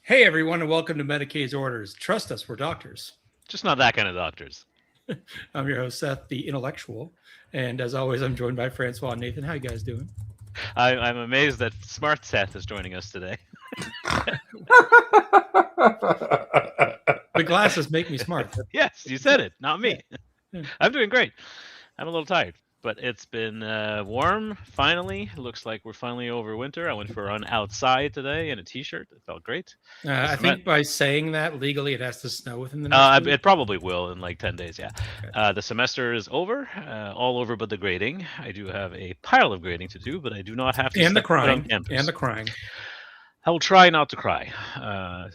Hey everyone, and welcome to Medicae's Orders. Trust us, we're doctors. Just not that kind of doctors. I'm your host, Seth, the intellectual. And as always, I'm joined by Francois and Nathan. How you guys doing? I'm amazed that Smart Seth is joining us today. The glasses make me smart. Yes, you said it, not me. Yeah. I'm doing great. I'm a little tired, but it's been warm, finally. Looks like we're finally over winter. I went for a run outside today in a t-shirt. It felt great. I think by saying that, legally, it has to snow within the next week. It probably will in like 10 days, yeah. Okay. The semester is over, all over but the grading. I do have a pile of grading to do, but I do not have to And the step foot on crying. campus. And the crying. I will try not to cry. I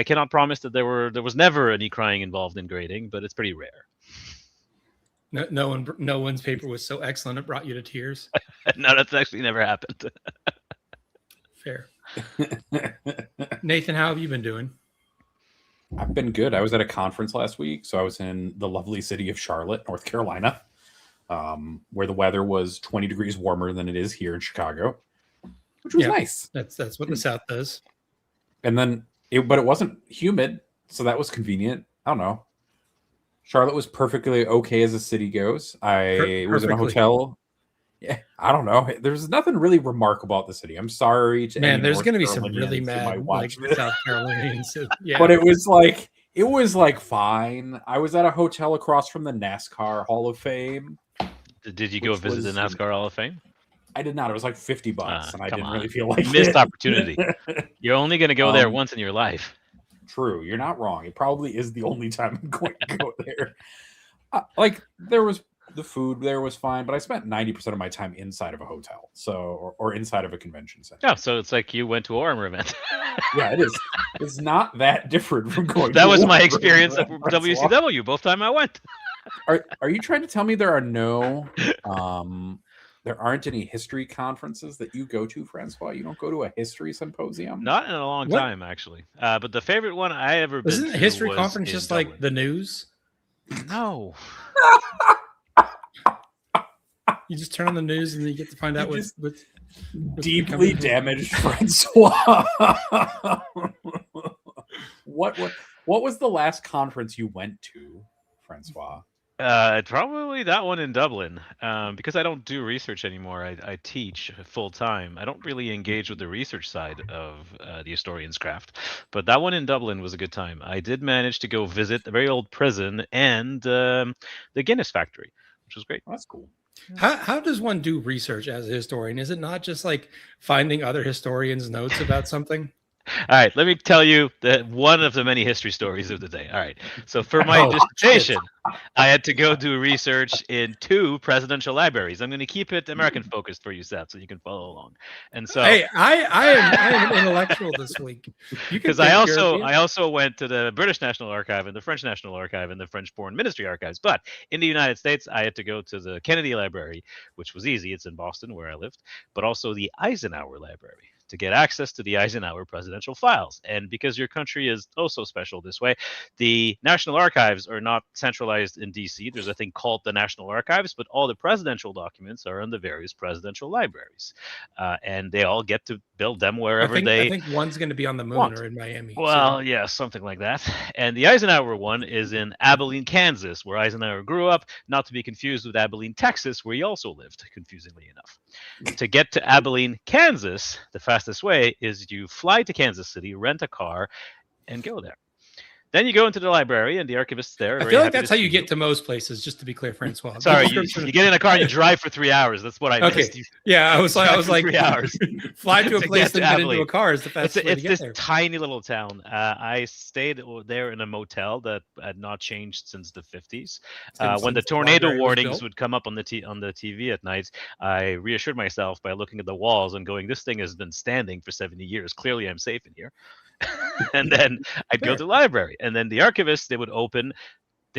cannot promise that there was never any crying involved in grading, but it's pretty rare. No one's paper was so excellent it brought you to tears. No, that's actually never happened. Fair. Nathan, how have you been doing? I've been good. I was at a conference last week, so I was in the lovely city of Charlotte, North Carolina, where the weather was 20 degrees warmer than it is here in Chicago, which was nice. That's what the South does. And then, but it wasn't humid, so that was convenient. I don't know. Charlotte was perfectly okay as a city goes. I was in a hotel. Yeah, I don't know. There's nothing really remarkable about the city. I'm sorry to man. There's going to be some really mad South Carolinians. Yeah, but it was like fine. I was at a hotel across from the NASCAR Hall of Fame. Did you go visit the NASCAR Hall of Fame? I did not. It was like $50, and I didn't really feel like missed opportunity. You're only going to go there once in your life. True, you're not wrong. It probably is the only time I'm going to go there. The food there was fine, but I spent 90% of my time inside of a hotel, or inside of a convention center. Yeah, so it's like you went to a Warhammer event. Yeah, it is. It's not that different from going. That was my experience at WCW. Both time I went. Are you trying to tell me there are no there aren't any history conferences that you go to, Francois? You don't go to a history symposium? Not in a long time, actually. But the favorite one I ever been to isn't a history conference just Dublin. like the news? No. You just turn on the news and you get to find out what's deeply damaged Francois. What was the last conference you went to, Francois? Probably that one in Dublin, because I don't do research anymore. I teach full time. I don't really engage with the research side of the historian's craft, but that one in Dublin was a good time. I did manage to go visit the very old prison and the Guinness factory, which was great. Oh, that's cool. How does one do research as a historian? Is it not just like finding other historians' notes about something? All right, let me tell you one of the many history stories of the day. All right, so for my dissertation, I had to go do research in 2 presidential libraries. I'm going to keep it American focused for you, Seth, so you can follow along. And so, hey, I am an intellectual this week because I also went to the British National Archive and the French National Archive and the French Foreign Ministry archives. But in the United States, I had to go to the Kennedy Library, which was easy. It's in Boston, where I lived, but also the Eisenhower Library, to get access to the Eisenhower presidential files. And because your country is so special this way, the National Archives are not centralized in DC. There's a thing called the National Archives, but all the presidential documents are in the various presidential libraries. And they all get to build them wherever I think one's going to be on the moon or in Miami. Well, yeah, something like that. And the Eisenhower one is in Abilene, Kansas, where Eisenhower grew up, not to be confused with Abilene, Texas, where he also lived, confusingly enough. To get to Abilene, Kansas, the fastest way is you fly to Kansas City, rent a car, and go there. Then you go into the library, and the archivists there. I feel like that's how you get to most places. Just to be clear, Francois. Sorry, you get in a car and you drive for 3 hours. That's what I missed. Yeah, I was like 3 hours. Fly to a place and get into a car is the fastest way to get there. It's this tiny little town. I stayed there in a motel that had not changed since the 50s. When the tornado warnings would come up on the TV at night, I reassured myself by looking at the walls and going, "This thing has been standing for 70 years. Clearly, I'm safe in here." And then I'd go to the library, and then the archivists, they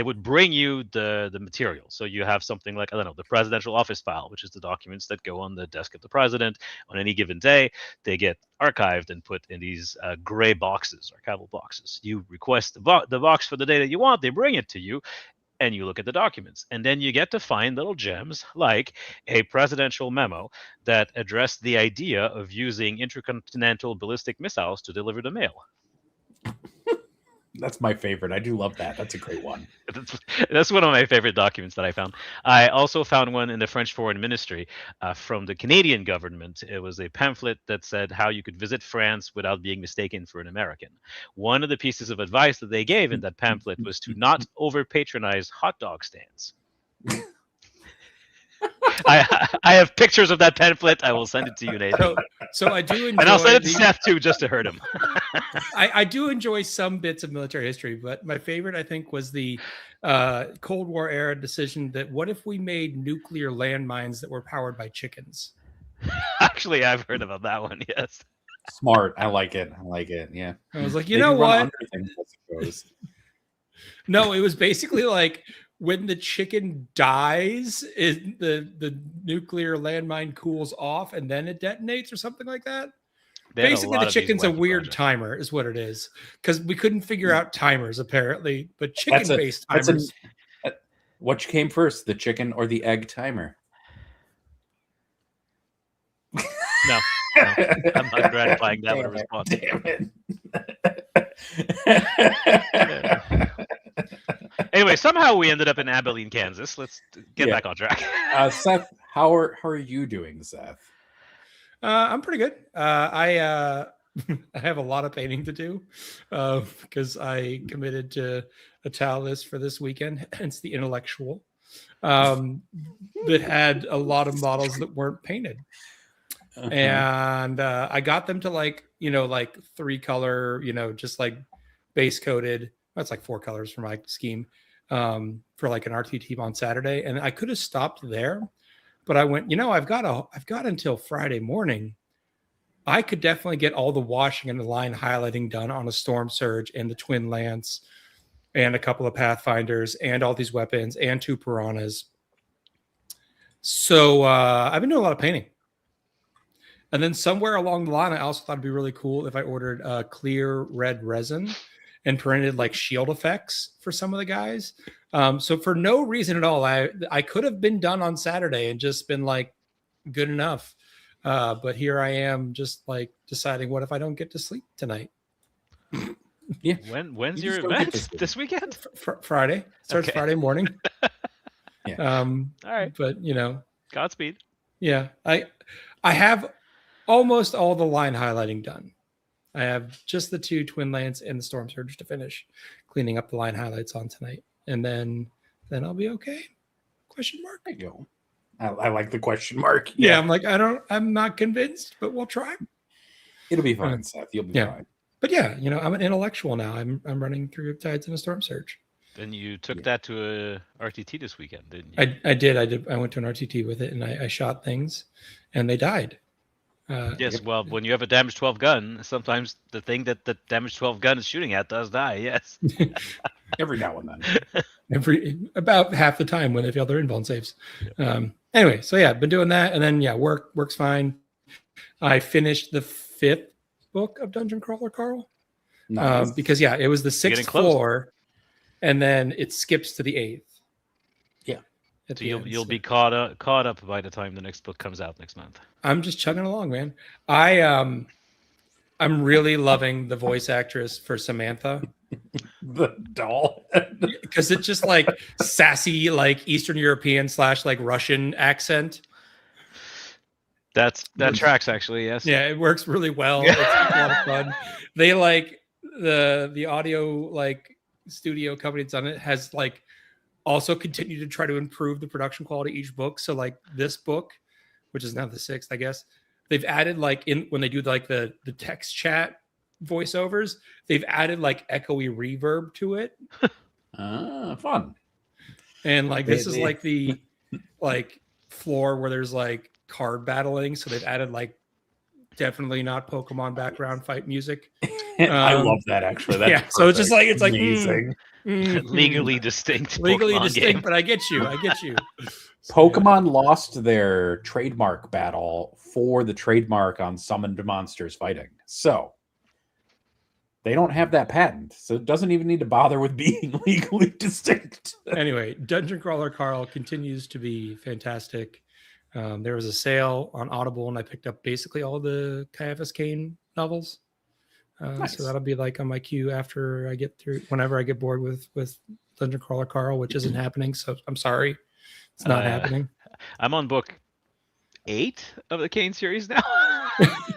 would bring you the material. So you have something like, I don't know, the presidential office file, which is the documents that go on the desk of the president on any given day. They get archived and put in these gray boxes, archival boxes. You request the box for the day that you want, they bring it to you. and you look at the documents, and then you get to find little gems like a presidential memo that addressed the idea of using intercontinental ballistic missiles to deliver the mail. That's my favorite. I do love that. That's a great one. That's one of my favorite documents that I found. I also found one in the French Foreign Ministry from the Canadian government. It was a pamphlet that said how you could visit France without being mistaken for an American. One of the pieces of advice that they gave in that pamphlet was to not over-patronize hot dog stands. I have pictures of that pamphlet. I will send it to you, Nathan. So I do enjoy, and I'll send it to Seth too, just to hurt him. I do enjoy some bits of military history, but my favorite, I think, was the Cold War era decision that what if we made nuclear landmines that were powered by chickens? Actually, I've heard about that one. Yes. Smart. I like it. Yeah. I was like, you know what? No, it was basically like, when the chicken dies, the nuclear landmine cools off and then it detonates or something like that. Basically, the chicken's a weird timer, is what it is, because we couldn't figure out timers apparently. But chicken-based timers. What came first, the chicken or the egg timer? No, I'm not gratifying that with a response. Damn it. Anyway, somehow we ended up in Abilene, Kansas. Let's get back on track. Seth, how are you doing, Seth? I'm pretty good. I have a lot of painting to do because I committed to a towel list for this weekend, hence the intellectual, that had a lot of models that weren't painted. Uh-huh. And I got them to like 3 color, just like base coated. That's like 4 colors for my scheme for like an RTT on Saturday. And I could have stopped there, but I went, I've got until Friday morning. I could definitely get all the washing and the line highlighting done on a Storm Surge and the Twin Lance and a couple of Pathfinders and all these weapons and 2 Piranhas. So I've been doing a lot of painting. And then somewhere along the line, I also thought it'd be really cool if I ordered clear red resin and printed like shield effects for some of the guys. So for no reason at all, I could have been done on Saturday and just been like good enough. But here I am just like deciding, what if I don't get to sleep tonight? Yeah. When's your event? This weekend? Friday. Starts Friday morning. Yeah. All right. But Godspeed. Yeah. I have almost all the line highlighting done. I have just the 2 Twin Lance and the Storm Surge to finish cleaning up the line highlights on tonight. And then I'll be okay. Question mark. There you go. I like the question mark. Yeah. I'm not convinced, but we'll try. It'll be fine, Seth. You'll be fine. But yeah, I'm an intellectual now. I'm running through Tides in a Storm Surge. Then you took that to a RTT this weekend, didn't you? I did. I went to an RTT with it and I shot things and they died. Yes, well, when you have a damage 12 gun, sometimes the thing that the damage 12 gun is shooting at does die, yes. Every now and then. About half the time when they fail their invuln saves. Anyway, so yeah, been doing that. And then, works fine. I finished the 5th book of Dungeon Crawler, Carl. Nice. Because, it was the 6th floor, and then it skips to the 8th. So you'll be caught up by the time the next book comes out next month. I'm just chugging along, man. I'm really loving the voice actress for Samantha. The doll. Because it's just like sassy, like Eastern European / like Russian accent. That tracks actually, yes. Yeah, it works really well. It's a lot of fun. They like the audio like studio company that's on it has like also continue to try to improve the production quality of each book. So like this book, which is now the 6th, I guess, they've added like when they do like the text chat voiceovers, they've added like echoey reverb to it. Fun. And like this is like the like floor where there's like card battling. So they've added like definitely not Pokemon background fight music. I love that actually. That's so it's just like it's amazing. Legally distinct. Legally distinct, game. but I get you. Pokemon lost their trademark battle for the trademark on summoned monsters fighting. So They don't have that patent, so it doesn't even need to bother with being legally distinct. Anyway, Dungeon Crawler Carl continues to be fantastic. There was a sale on Audible, and I picked up basically all the Caiaphas Cain novels. Nice. So that'll be like on my queue after I get through, whenever I get bored with Dungeon Crawler Carl, which isn't happening. So I'm sorry, it's not happening. I'm on book 8 of the Cain series now.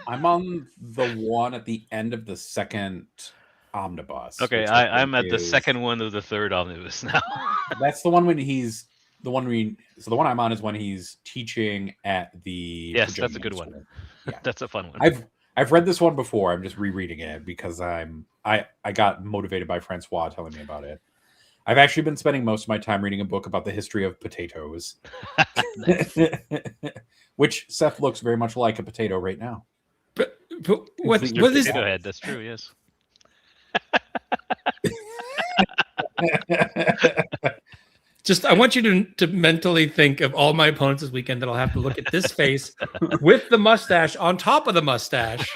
I'm on the one at the end of the second omnibus. Okay, I'm at the second one of the third omnibus now. That's the one when he's the one so the one I'm on is when he's teaching at the. Yes, that's a good one. Yeah. That's a fun one. I've read this one before. I'm just rereading it because I got motivated by Francois telling me about it. I've actually been spending most of my time reading a book about the history of potatoes, which Seth looks very much like a potato right now. But what is potato head? That's true. Yes. Just, I want you to mentally think of all my opponents this weekend that I'll have to look at this face with the mustache on top of the mustache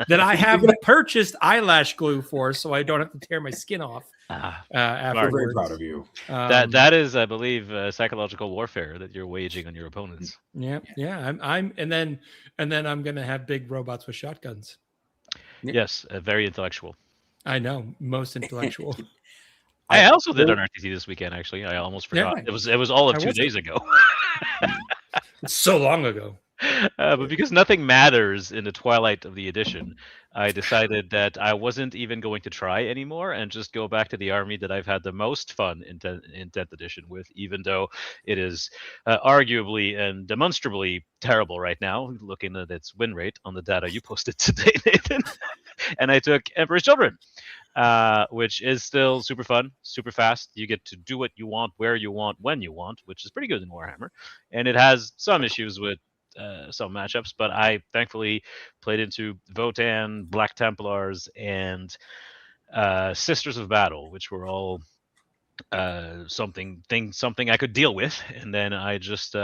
that I have purchased eyelash glue for, so I don't have to tear my skin off. I'm very proud of you. That is, I believe, psychological warfare that you're waging on your opponents. Yeah. And then I'm gonna have big robots with shotguns. Yes, very intellectual. I know, most intellectual. I also did an RTT this weekend. Actually, I almost forgot. Yeah. It was all of 2 days ago. It's so long ago. But because nothing matters in the twilight of the edition, I decided that I wasn't even going to try anymore and just go back to the army that I've had the most fun in 10th edition with, even though it is arguably and demonstrably terrible right now, looking at its win rate on the data you posted today, Nathan. And I took Emperor's Children, which is still super fun, super fast. You get to do what you want, where you want, when you want, which is pretty good in Warhammer. And it has some issues with some matchups, but I thankfully played into Votan, Black Templars, and Sisters of Battle, which were all something I could deal with. And then I just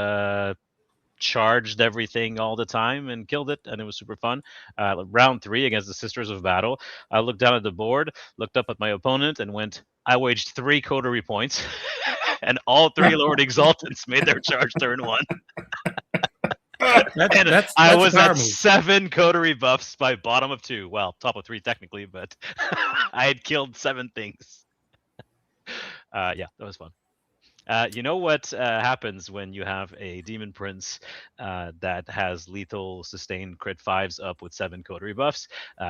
charged everything all the time and killed it, and it was super fun. Round 3 against the Sisters of Battle, I looked down at the board, looked up at my opponent, and went, I waged 3 coterie points, and all 3 Lord Exaltants made their charge turn 1. That's I was at 7 coterie buffs by bottom of 2. Well, top of 3 technically, but I had killed 7 things. Yeah, that was fun. You know what happens when you have a Demon Prince that has lethal sustained crit 5s up with 7 coterie buffs?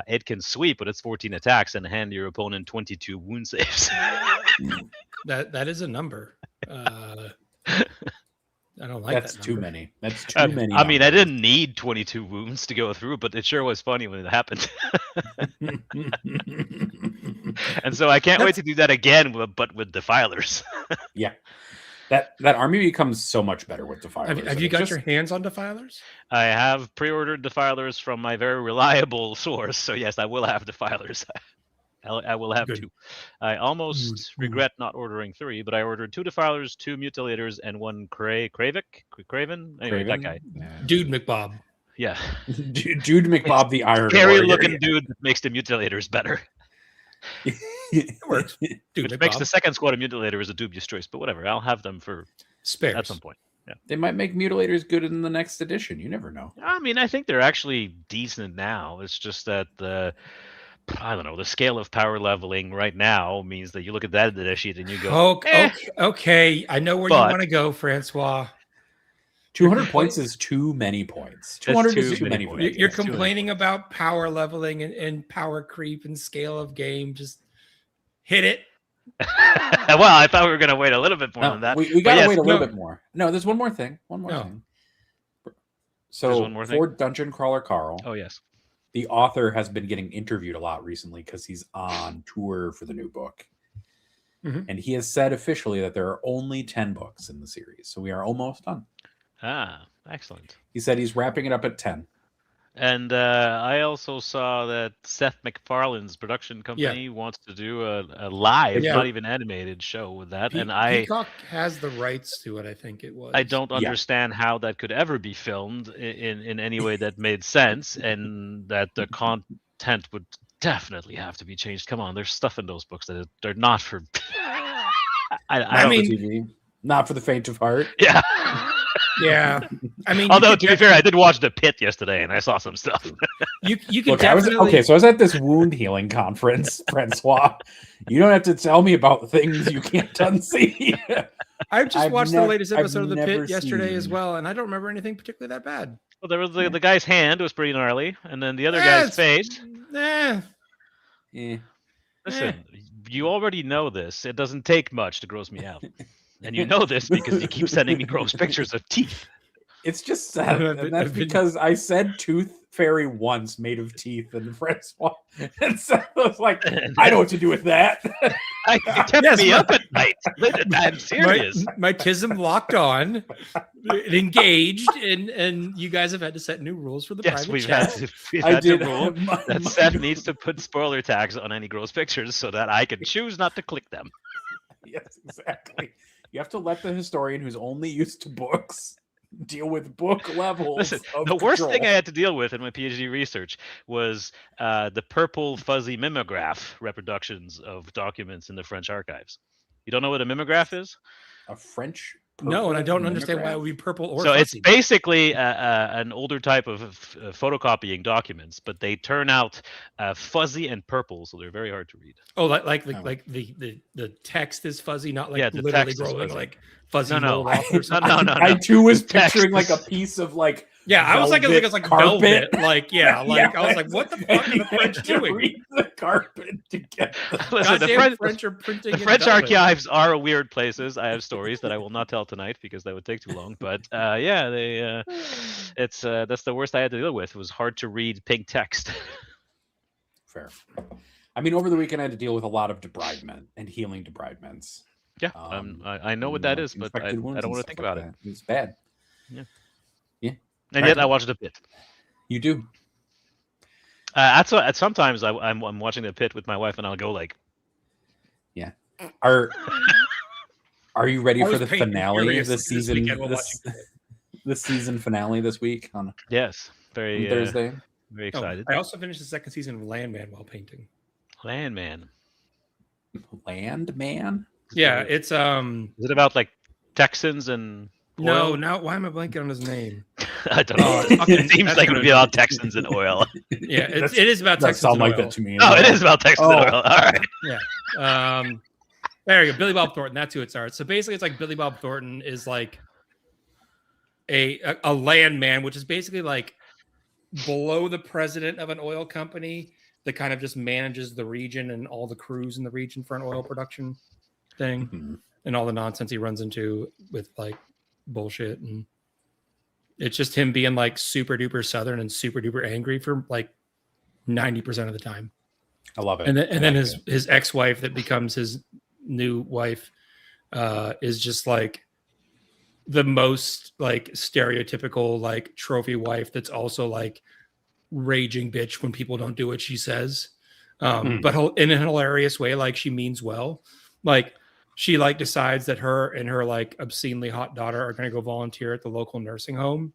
It can sweep with its 14 attacks and hand your opponent 22 wound saves. That is a number. I don't like That's that too number. many. That's too many. I mean, I didn't need 22 wounds to go through, but it sure was funny when it happened. And so I can't wait to do that again, but with Defilers. Yeah. That army becomes so much better with Defilers. Have you got your hands on Defilers? I have pre-ordered Defilers from my very reliable source, so yes, I will have Defilers. I will have 2. I almost regret not ordering 3, but I ordered 2 Defilers, 2 Mutilators, and 1 Craven? Anyway, that guy. Dude McBob. Yeah. Dude McBob the Iron Scary-looking dude that makes the Mutilators better. It works. Which makes the second squad of Mutilators a dubious choice, but whatever. I'll have them for spares at some point. Yeah. They might make Mutilators good in the next edition. You never know. I mean, I think they're actually decent now. It's just that the scale of power leveling right now means that you look at that edition and you go, okay. I know where you want to go, Francois. 200 points is too many points. 200 is too many points. You're complaining about power leveling and power creep and scale of game. Just hit it. Well, I thought we were going to wait a little bit more than that. We got to wait a little bit more. No, there's one more thing. So for Dungeon Crawler Carl. Oh, yes. The author has been getting interviewed a lot recently because he's on tour for the new book. Mm-hmm. And he has said officially that there are only 10 books in the series. So we are almost done. Ah, excellent. He said he's wrapping it up at 10. And I also saw that Seth MacFarlane's production company wants to do a live, not even animated show with that. Peacock has the rights to it, I think it was. I don't understand how that could ever be filmed in any way that made sense, and that the content would definitely have to be changed. Come on, there's stuff in those books that they're not for. I mean, TV. Not for the faint of heart. Yeah. Yeah, I mean, although to be fair, I did watch The Pit yesterday, and I saw some stuff. you can Look, definitely. So I was at this wound healing conference, Francois. You don't have to tell me about things you can't unsee. I just watched the latest episode of The never Pit yesterday seen. as well, and I don't remember anything particularly that bad. Well, there was the guy's hand was pretty gnarly, and then the other guy's face. Listen, you already know this. It doesn't take much to gross me out. And you know this because you keep sending me gross pictures of teeth. It's just Seth, and that's because I said tooth fairy once made of teeth, and Francois and Seth was like, I know what to do with that. It kept me up at night. I'm serious. My tism locked on, it engaged, and you guys have had to set new rules for the private chat. We've had to rule that Seth needs to put spoiler tags on any gross pictures so that I can choose not to click them. Yes, exactly. You have to let the historian who's only used to books deal with book levels. Listen, the worst thing I had to deal with in my PhD research was the purple fuzzy mimeograph reproductions of documents in the French archives. You don't know what a mimeograph is? A French? No, and I don't understand why it would be purple or so fuzzy. It's basically an older type of photocopying documents, but they turn out fuzzy and purple, so they're very hard to read. Oh, like the text is fuzzy, not like the literally text is growing fuzzy. like fuzzy. No. I too was picturing like a piece of like. Yeah, I was like, it was like carpet. Velvet. Like, I was like, what the fuck are the French doing? Read the carpet to get Listen, the French are printing. The French archives are weird places. I have stories that I will not tell tonight because that would take too long. But it's that's the worst I had to deal with. It was hard to read pink text. Fair. I mean, over the weekend I had to deal with a lot of debridement and healing debridements. Yeah, I know what that is, but I don't want to think about it. It's bad. Yeah. And yet I watched The Pit. You do. Sometimes I'm watching The Pit with my wife, and I'll go like, "Yeah, are you ready for the finale of the season? The season finale this week on very Thursday. Very excited. I also finished the second season of Landman while painting. Landman. Yeah, it's Is it about like Texans and? No, why am I blanking on his name? I don't know. It seems like it would be about Texans and oil. Yeah, it is about Texans sound and like oil. that to me. Oh, it is about Texans and oil. All right. Yeah. There you go. Billy Bob Thornton. That's who it starts. So basically, it's like Billy Bob Thornton is like a landman, which is basically like below the president of an oil company that kind of just manages the region and all the crews in the region for an oil production thing, and all the nonsense he runs into with like bullshit, and it's just him being like super duper Southern and super duper angry for like 90% of the time. I love it. And then his ex-wife that becomes his new wife is just like the most like stereotypical like trophy wife that's also like raging bitch when people don't do what she says, but in a hilarious way. Like she means well. Like she like decides that her and her like obscenely hot daughter are going to go volunteer at the local nursing home,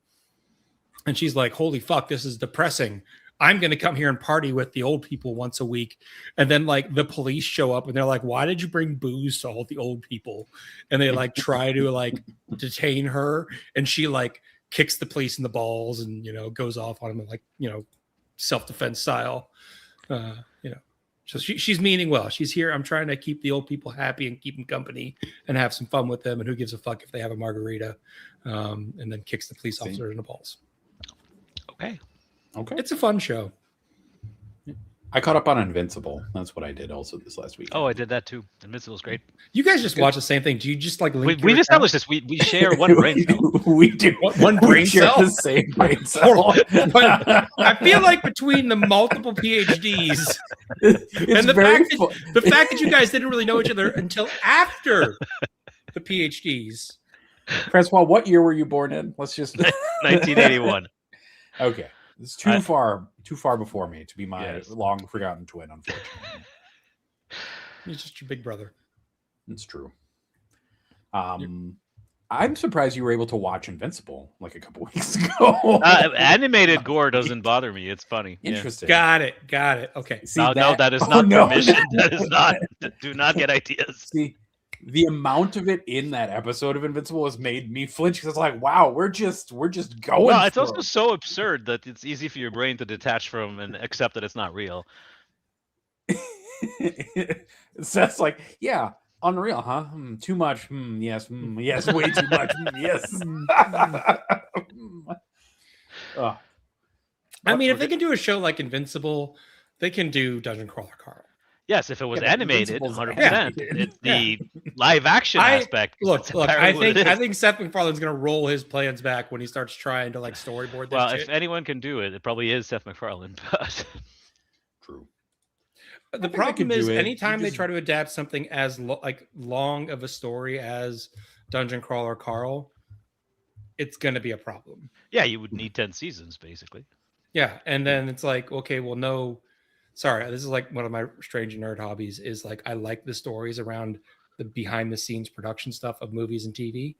and she's like, holy fuck, this is depressing. I'm going to come here and party with the old people once a week. And then like the police show up and they're like, why did you bring booze to all the old people? And they like try to like detain her. And she like kicks the police in the balls and, goes off on them like, self-defense style, So she's meaning well. She's here. I'm trying to keep the old people happy and keep them company and have some fun with them. And who gives a fuck if they have a margarita, and then kicks the police officer in the balls. Okay. It's a fun show. I caught up on Invincible. That's what I did also this last week. Oh, I did that too. Invincible's great. You guys just watch the same thing. Do you just like link we've established this? We share one brain cell. We do. One brain cell? The same brain cell. I feel like between the multiple PhDs and the fact that you guys didn't really know each other until after the PhDs. Francois, what year were you born in? Let's just 1981. Okay. It's too far before me to be my long forgotten twin, unfortunately. He's just your big brother. It's true. I'm surprised you were able to watch Invincible like a couple weeks ago. Animated gore doesn't bother me. It's funny. Interesting. Got it. Okay. See, no, that is not permission. No. That is not. Do not get ideas. See, the amount of it in that episode of Invincible has made me flinch because it's like, wow, we're just going. Well, it's also so absurd that it's easy for your brain to detach from and accept that it's not real. Seth's like, yeah, unreal, huh? Too much. Yes. Yes, way too much. Yes. I mean, if they can do a show like Invincible, they can do Dungeon Crawler Carl. Yes, if it was animated, 100%. Animated. It's the live action aspect. Look. I think Seth MacFarlane's going to roll his plans back when he starts trying to like storyboard. Well, shit. if anyone can do it, it probably is Seth MacFarlane. But true. The problem is, anytime they try to adapt something as long of a story as Dungeon Crawler Carl, it's going to be a problem. Yeah, you would need 10 seasons, basically. Yeah, and then it's like, okay, well, no. Sorry, this is like one of my strange nerd hobbies is like I like the stories around the behind the scenes production stuff of movies and TV.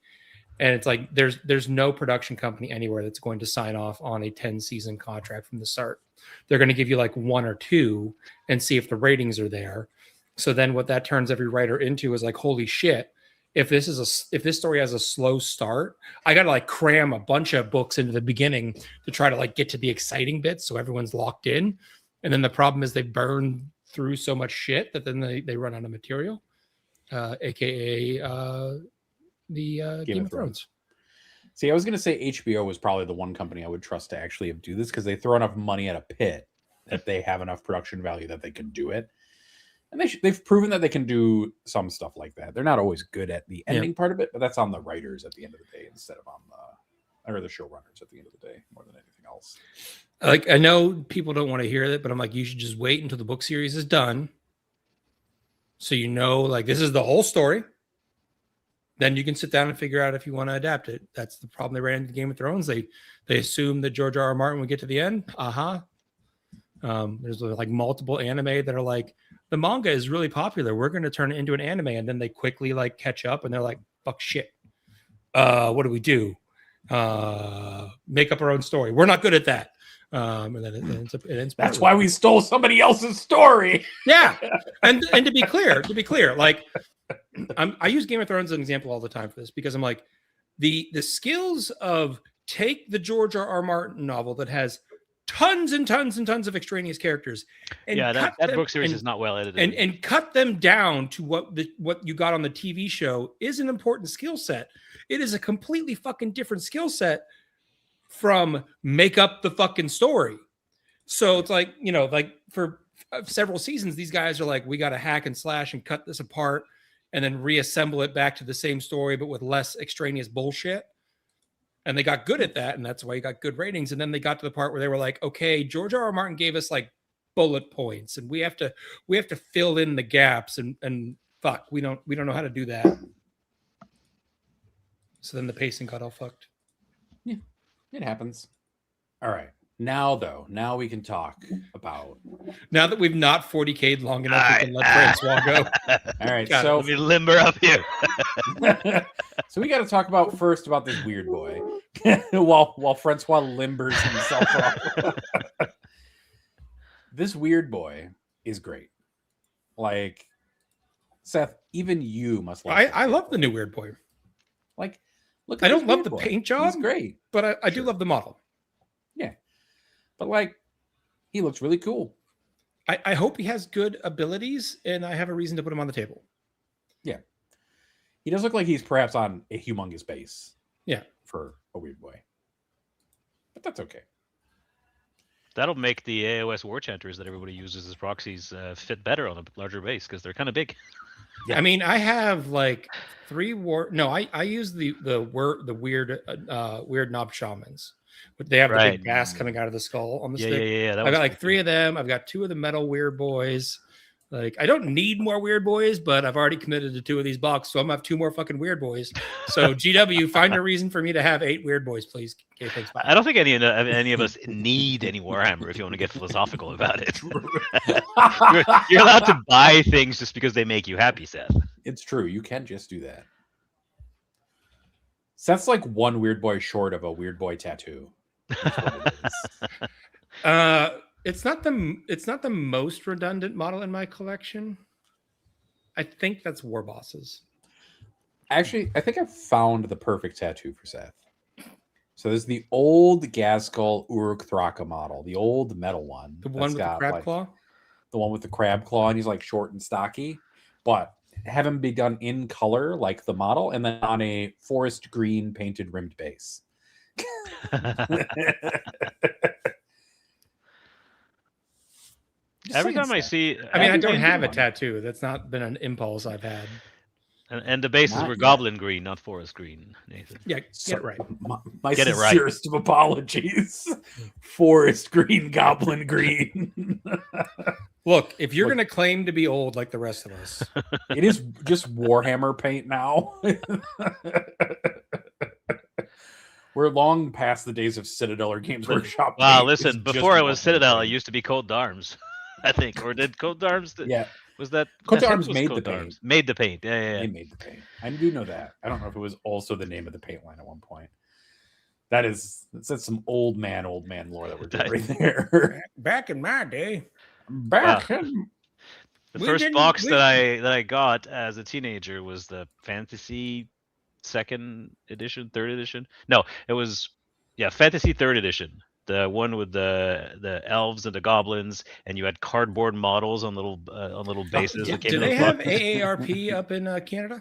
And it's like there's no production company anywhere that's going to sign off on a 10-season contract from the start. They're going to give you like 1 or 2 and see if the ratings are there. So then what that turns every writer into is like, holy shit, if this story has a slow start, I got to like cram a bunch of books into the beginning to try to like get to the exciting bits so everyone's locked in. And then the problem is they burn through so much shit that then they run out of material, aka the Game of Thrones. See, I was going to say HBO was probably the one company I would trust to actually do this because they throw enough money at a pit that they have enough production value that they can do it. And they've proven that they can do some stuff like that. They're not always good at the ending part of it, but that's on the writers at the end of the day instead of on the showrunners at the end of the day more than anything else. Like, I know people don't want to hear that, but I'm like, you should just wait until the book series is done. So you know, like, this is the whole story. Then you can sit down and figure out if you want to adapt it. That's the problem they ran into Game of Thrones. They assumed that George R.R. Martin would get to the end. There's like multiple anime that are like, the manga is really popular. We're going to turn it into an anime. And then they quickly like catch up and they're like, fuck shit. What do we do? Make up our own story. We're not good at that. And then it ends. That's why we stole somebody else's story. Yeah. And to be clear, like I use Game of Thrones as an example all the time for this because I'm like, the skills of take the George R.R. Martin novel that has tons and tons and tons of extraneous characters, and that book series is not well edited, and cut them down to what you got on the TV show is an important skill set. It is a completely fucking different skill set from make up the fucking story. So it's like, you know, like for several seasons, these guys are like, we got to hack and slash and cut this apart and then reassemble it back to the same story, but with less extraneous bullshit. And they got good at that. And that's why you got good ratings. And then they got to the part where they were like, okay, George R.R. Martin gave us like bullet points and we have to fill in the gaps and fuck, we don't know how to do that. So then the pacing got all fucked. Yeah, it happens. All right. Now we can talk about. Now that we've not 40K'd long enough, we can let Francois go. All right, so let me limber up here. So we got to talk about this weird boy, while Francois limbers himself up. This weird boy is great. Like, Seth, even you must like. I love the new weird boy. Like, look. I don't love the paint job. He's great, but I do love the model. Yeah. But like, he looks really cool. I hope he has good abilities, and I have a reason to put him on the table. Yeah. He does look like he's perhaps on a humongous base. Yeah. For a weird boy. But that's okay. That'll make the AOS war chanters that everybody uses as proxies fit better on a larger base because they're kind of big. Yeah. I mean, I have like 3 war. No, I use the weird knob shamans. But they have the big gas coming out of the skull on the stick. Yeah. I've got like 3 of them. I've got 2 of the metal weird boys. Like, I don't need more weird boys, but I've already committed to 2 of these boxes, so I'm gonna have 2 more fucking weird boys. So GW, find a reason for me to have 8 weird boys, please. Okay, thanks. Bye. I don't think any of us need any Warhammer if you want to get philosophical about it. you're allowed to buy things just because they make you happy, Seth. It's true. You can just do that. Seth's like one weird boy short of a weird boy tattoo. That's what it is. It's not the most redundant model in my collection. I think that's War Bosses. Actually, I think I found the perfect tattoo for Seth. So there's the old Gaskell Uruk Thraka model, the old metal one. The one with the crab claw? The one with the crab claw, and he's like short and stocky. But have him be done in color like the model, and then on a forest green painted rimmed base. Every time I see... I don't have a tattoo. That's not been an impulse I've had. And the bases were goblin green, not forest green, Nathan. Yeah, get it right. My sincerest of apologies. Forest green, goblin green. Look, if you're going to claim to be old like the rest of us. It is just Warhammer paint now. We're long past the days of Citadel or Games Workshop. Wow, listen, before I was Citadel, I used to be Coat d'Arms, I think. Or did Coat d'Arms... Yeah. Was that Coat d'Arms made the paint? Made the paint. Yeah. They made the paint. I do know that. I don't know if it was also the name of the paint line at one point. That's some old man lore that we're doing right there. Back in my day. The first box that I got as a teenager was the Fantasy 2nd edition, 3rd edition. No, it was Fantasy 3rd edition. The one with the elves and the goblins, and you had cardboard models on little bases. Do they have AARP up in Canada?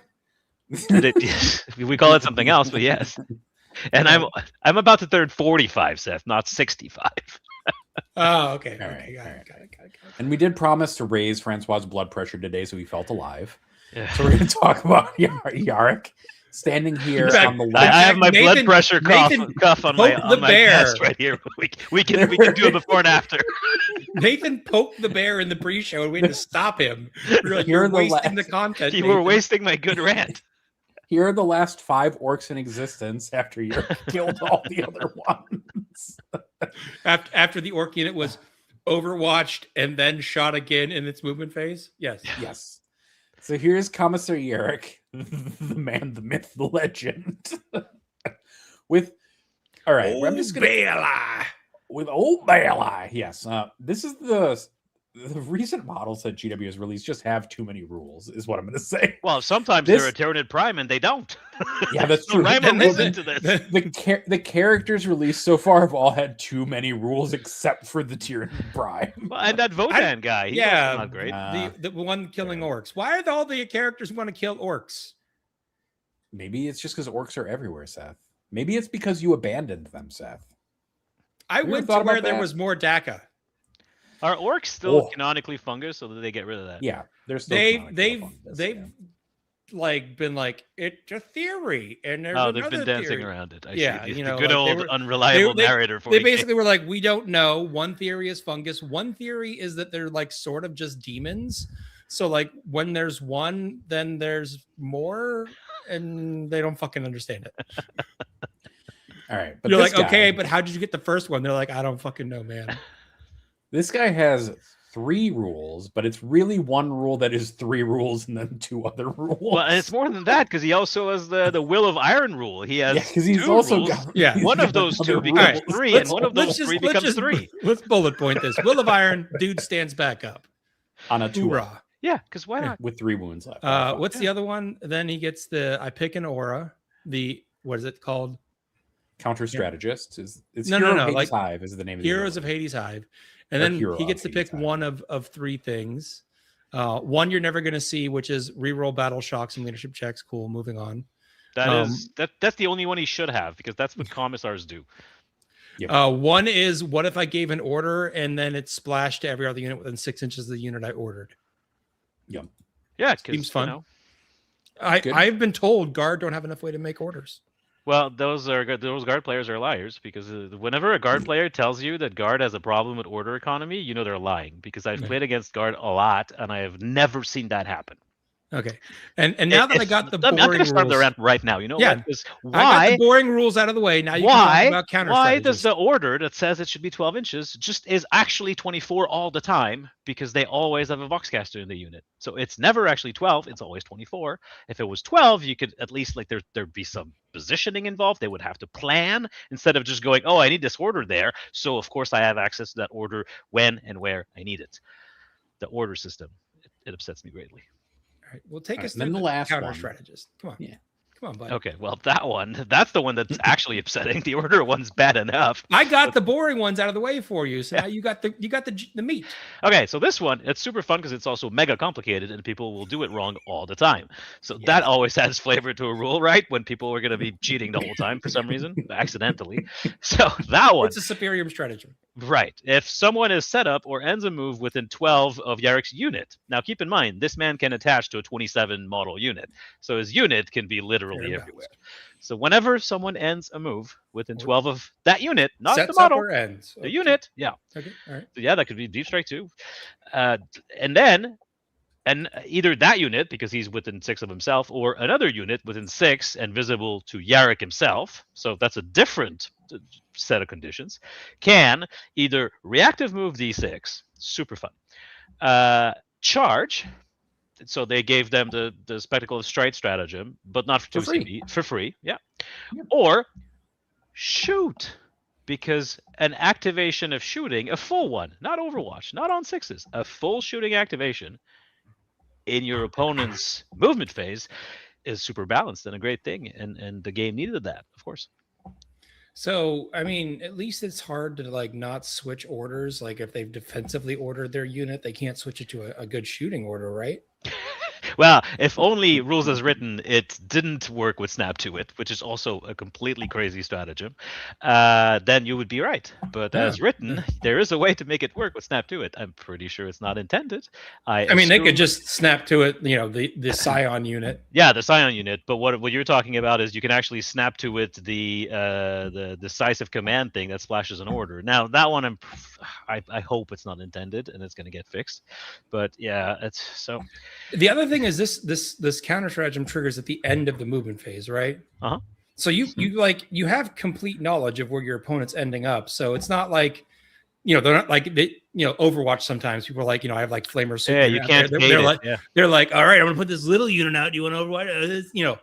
We call it something else, but yes. And I'm about to turn 45, Seth, not 65. Oh, okay. All right. Got it. And we did promise to raise Francois' blood pressure today, so he felt alive. Yeah. So we're going to talk about Yarrick. Standing here on the left. I have my blood pressure cuff on my desk right here. We can do it before and after. Nathan poked the bear in the pre-show and we had to stop him. You're wasting the content. You were wasting my good rant. Here are the last 5 orcs in existence after you killed all the other ones. After the orc unit was overwatched and then shot again in its movement phase? Yes. So here's Commissar Yarrick, the man, the myth, the legend. I'm just gonna with old Baeli. Yes, this is the recent models that GW has released just have too many rules, is what I'm going to say. Well, sometimes they're a Tyranid Prime and they don't. Yeah, that's true. The characters released so far have all had too many rules except for the Tyranid Prime. Well, and that Votan guy, he's not great. The one killing orcs. Why are all the characters want to kill orcs? Maybe it's just because orcs are everywhere, Seth. Maybe it's because you abandoned them, Seth. I went to where there was more DACA. Are orcs still canonically fungus, or did they get rid of that? Yeah, they're still. They've like been like it's a theory, and there's they've been dancing around it. I see. You know, good old unreliable narrator. They basically were like, we don't know. One theory is fungus. One theory is that they're like sort of just demons. So like when there's one, then there's more, and they don't fucking understand it. All right, but you're like, okay, but how did you get the first one? They're like, I don't fucking know, man. This guy has 3 rules, but it's really one rule that is 3 rules and then 2 other rules. Well, and it's more than that because he also has the Will of Iron rule. He has because he's also got one of those 2 becomes 3, and one of those 3 becomes 3. Let's bullet point this. Will of Iron, dude stands back up on a 2. Yeah, because why not? With 3 wounds left. What's the other one? Then he gets I pick an aura. What is it called? Counter strategist is Hades like Hive is the name of Heroes of Hades Hive. And then he gets to pick one of 3 things. One you're never going to see, which is reroll battle shocks and leadership checks. Cool. Moving on. That's the only one he should have because that's what commissars do. Yep. One is what if I gave an order and then it splashed to every other unit within 6 inches of the unit I ordered. Yep. Yeah, seems fun. I've been told guard don't have enough way to make orders. Well, those guard players are liars because whenever a guard player tells you that guard has a problem with order economy, you know they're lying because I've played against guard a lot and I have never seen that happen. Okay. And now that I got the boring I'm going to start the rules, rant right now. You know Yeah. what? 'Cause I got the why? boring rules out of the way. Now you can talk about counter Why does strategies. the order that says it should be 12 inches just is actually 24 all the time? Because they always have a Voxcaster in the unit. So it's never actually 12. It's always 24. If it was 12, you could at least like there'd be some positioning involved. They would have to plan instead of just going, oh, I need this order there. So of course I have access to that order when and where I need it. The order system, it upsets me greatly. All right, we'll take us then through the last counter one. strategist. Come on. Yeah. Come on, buddy. Okay, well, that's the one that's actually upsetting. The order one's bad enough. I got the boring ones out of the way for you, so now you got the meat. Okay, so this one, it's super fun because it's also mega complicated and people will do it wrong all the time. So that always adds flavor to a rule, right? When people are going to be cheating the whole time for some reason, accidentally. So that one. It's a superior strategy. Right. If someone is set up or ends a move within 12 of Yarrick's unit. Now, keep in mind, this man can attach to a 27 model unit. So his unit can be literally everywhere. So whenever someone ends a move within 12 of that unit, not Sets the model, up or ends. the unit, yeah. Okay, all right. So yeah, that could be deep strike too. And either that unit, because he's within 6 of himself, or another unit within 6 and visible to Yarrick himself, so that's a different set of conditions, can either reactive move D6, super fun, charge, so they gave them the Spectacle of Stride stratagem, but not for 2 CP, for free, yeah. Or shoot, because an activation of shooting, a full one, not Overwatch, not on 6s, a full shooting activation in your opponent's movement phase is super balanced and a great thing, and the game needed that, of course. So I mean, at least it's hard to like not switch orders. Like if they've defensively ordered their unit, they can't switch it to a good shooting order, right? Well, if only rules as written, it didn't work with Snap to It, which is also a completely crazy stratagem, then you would be right. But as written, there is a way to make it work with Snap to It. I'm pretty sure it's not intended. I mean, they could just snap to it, the Scion unit. Yeah, the Scion unit. But what you're talking about is you can actually snap to it the decisive command thing that splashes an order. Now that one, I hope it's not intended and it's going to get fixed. But yeah, it's so. The other thing is this counter stratagem triggers at the end of the movement phase, right? Uh-huh. So you have complete knowledge of where your opponent's ending up. So it's not like, they're not like Overwatch. Sometimes people are like, I have like flamers. Yeah, you can't. They're like, all right, I'm gonna put this little unit out. Do you want Overwatch?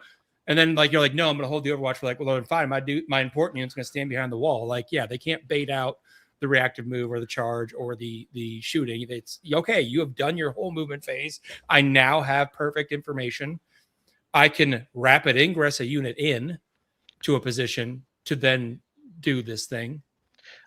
And then like you're like, no, I'm gonna hold the Overwatch for like, well, then fine. My important unit's gonna stand behind the wall. Like, yeah, they can't bait out the reactive move or the charge or the shooting. It's okay. You have done your whole movement phase. I now have perfect information. I can rapid ingress a unit in to a position to then do this thing.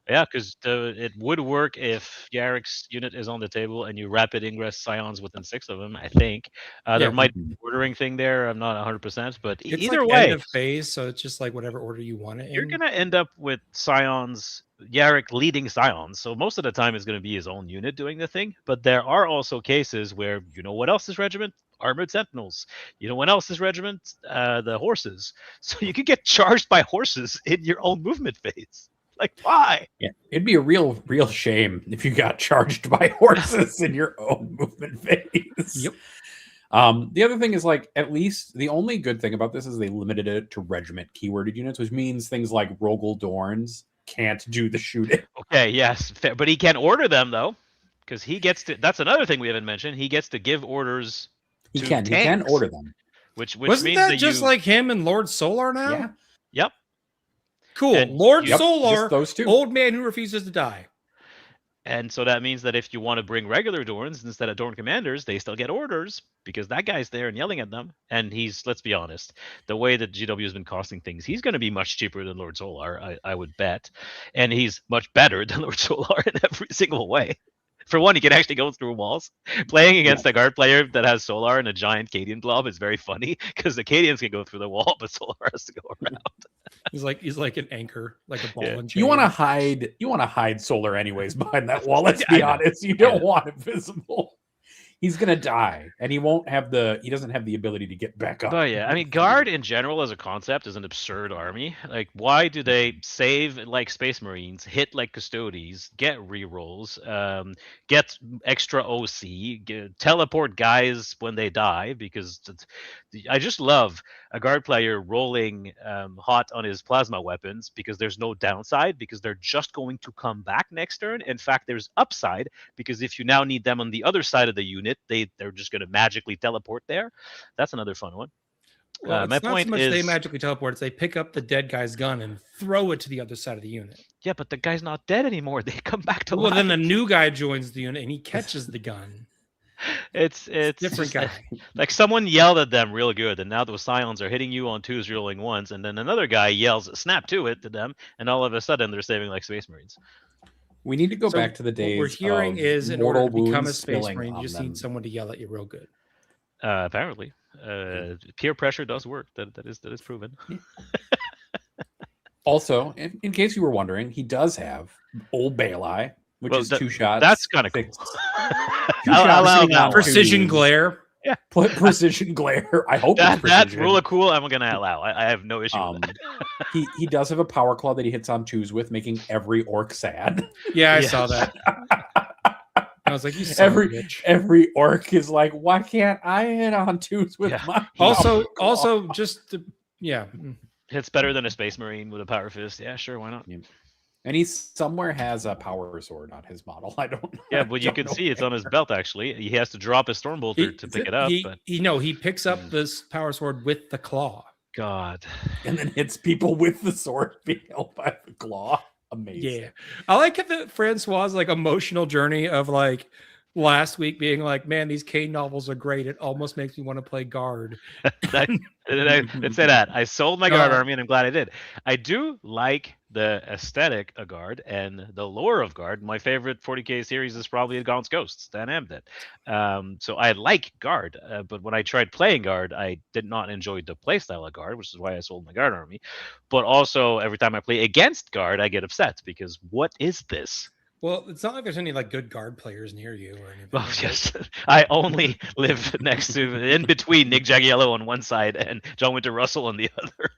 Yeah, because it would work if Yarrick's unit is on the table and you rapid ingress Scions within 6 of them, I think. There might be an ordering thing there. I'm not 100%, but it's either like way. End of phase, so it's just like whatever order you want it in. You're going to end up with Scions, Yarrick leading Scions. So most of the time it's going to be his own unit doing the thing. But there are also cases where, what else is regiment? Armored Sentinels. What else is regiment? The horses. So you could get charged by horses in your own movement phase. Like, why? Yeah, it'd be a real shame if you got charged by horses in your own movement phase. Yep. The other thing is, like, at least the only good thing about this is they limited it to regiment keyworded units, which means things like Rogel Dorns can't do the shooting. Okay, yes, fair. But he can order them though, because he gets to. That's another thing we haven't mentioned. He gets to give orders. He can order them. Which wasn't means that just like him and Lord Solar now? Yeah. Yep. Cool. And Lord Solar, those two. Old man who refuses to die. And so that means that if you want to bring regular Dorns instead of Dorn commanders, they still get orders because that guy's there and yelling at them. And let's be honest, the way that GW has been costing things, he's going to be much cheaper than Lord Solar, I would bet. And he's much better than Lord Solar in every single way. For one, he can actually go through walls. Playing against a guard player that has Solar and a giant Cadian blob is very funny because the Cadians can go through the wall, but Solar has to go around. He's like an anchor, like a ball and chain. You want to hide Solar anyways behind that wall. Let's be honest. You don't want it visible. He's gonna die, and he doesn't have the ability to get back up. But yeah, I mean, Guard in general as a concept is an absurd army. Like, why do they save like Space Marines, hit like Custodes, get rerolls, get extra OC, teleport guys when they die? Because I just love a Guard player rolling hot on his plasma weapons because there's no downside, because they're just going to come back next turn. In fact, there's upside because if you now need them on the other side of the unit, they're just going to magically teleport there. That's another fun one. Well, it's my not point so much is, they magically teleport; it's they pick up the dead guy's gun and throw it to the other side of the unit. yeah, but the guy's not dead anymore. They come back to Well, life. then the new guy joins the unit and he catches the gun. It's Different just guy. like someone yelled at them real good, and now those Scions are hitting you on 2s, rolling 1s, and then another guy yells "snap to it" to them, and all of a sudden they're saving like Space Marines. We need to go So back to the days. What we're hearing of is, in order to mortal become a wounds Space spilling Marine, you on just them. need someone to yell at you real good. Apparently, peer pressure does work. That is proven. Also, in case you were wondering, he does have old Baelai, which is 2 shots. That's kind of cool. I'll allow that one. Precision glare. Yeah, precision glare. I hope it's that's precision. really cool. I'm gonna allow. I have no issue with that. He does have a power claw that he hits on 2s with, making every orc sad. Yeah, I Yes. saw that. I was like, you son of a bitch. Every orc is like, why can't I hit on 2s with Yeah. my power claw? Also, just to, yeah. It's better than a Space Marine with a power fist. Yeah, sure, why not? And he somewhere has a power sword on his model. I don't know. Yeah, but you can see it's on his belt. Actually, he has to drop his Stormbolter to pick it up. But He picks up this power sword with the claw. God, And then hits people with the sword being held by the claw. Amazing. Yeah, I like the Francois' like emotional journey of like last week being like, man, these K novels are great. It almost makes me want to play Guard. let's say that I sold my Guard army, and I'm glad I did. I do like the aesthetic of Guard and the lore of Guard. My favorite 40k series is probably Gaunt's Ghosts, Dan Amden. So I like Guard, but when I tried playing Guard, I did not enjoy the playstyle of Guard, which is why I sold my Guard army. But also, every time I play against Guard, I get upset because what is this? Well, it's not like there's any like good Guard players near you or anything. Well, yes, I only live next to, in between Nick Jagiello on one side and John Winter Russell on the other.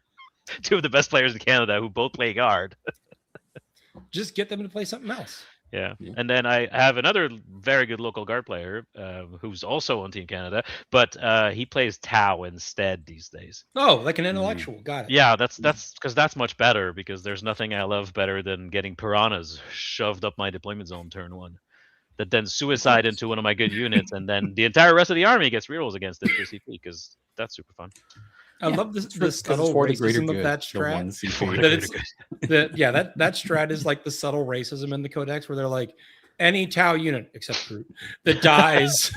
2 of the best players in Canada who both play Guard. Just get them to play something else. Yeah. And then I have another very good local Guard player who's also on Team Canada, but he plays Tau instead these days. Oh, like an intellectual. Got it. Yeah, that's because that's much better, because there's nothing I love better than getting piranhas shoved up my deployment zone turn 1. That then suicide into one of my good units, and then the entire rest of the army gets rerolls against it for CP, because that's super fun. I love the subtle racism of that strat. That strat is like the subtle racism in the Codex, where they're like, any Tau unit except Groot that dies,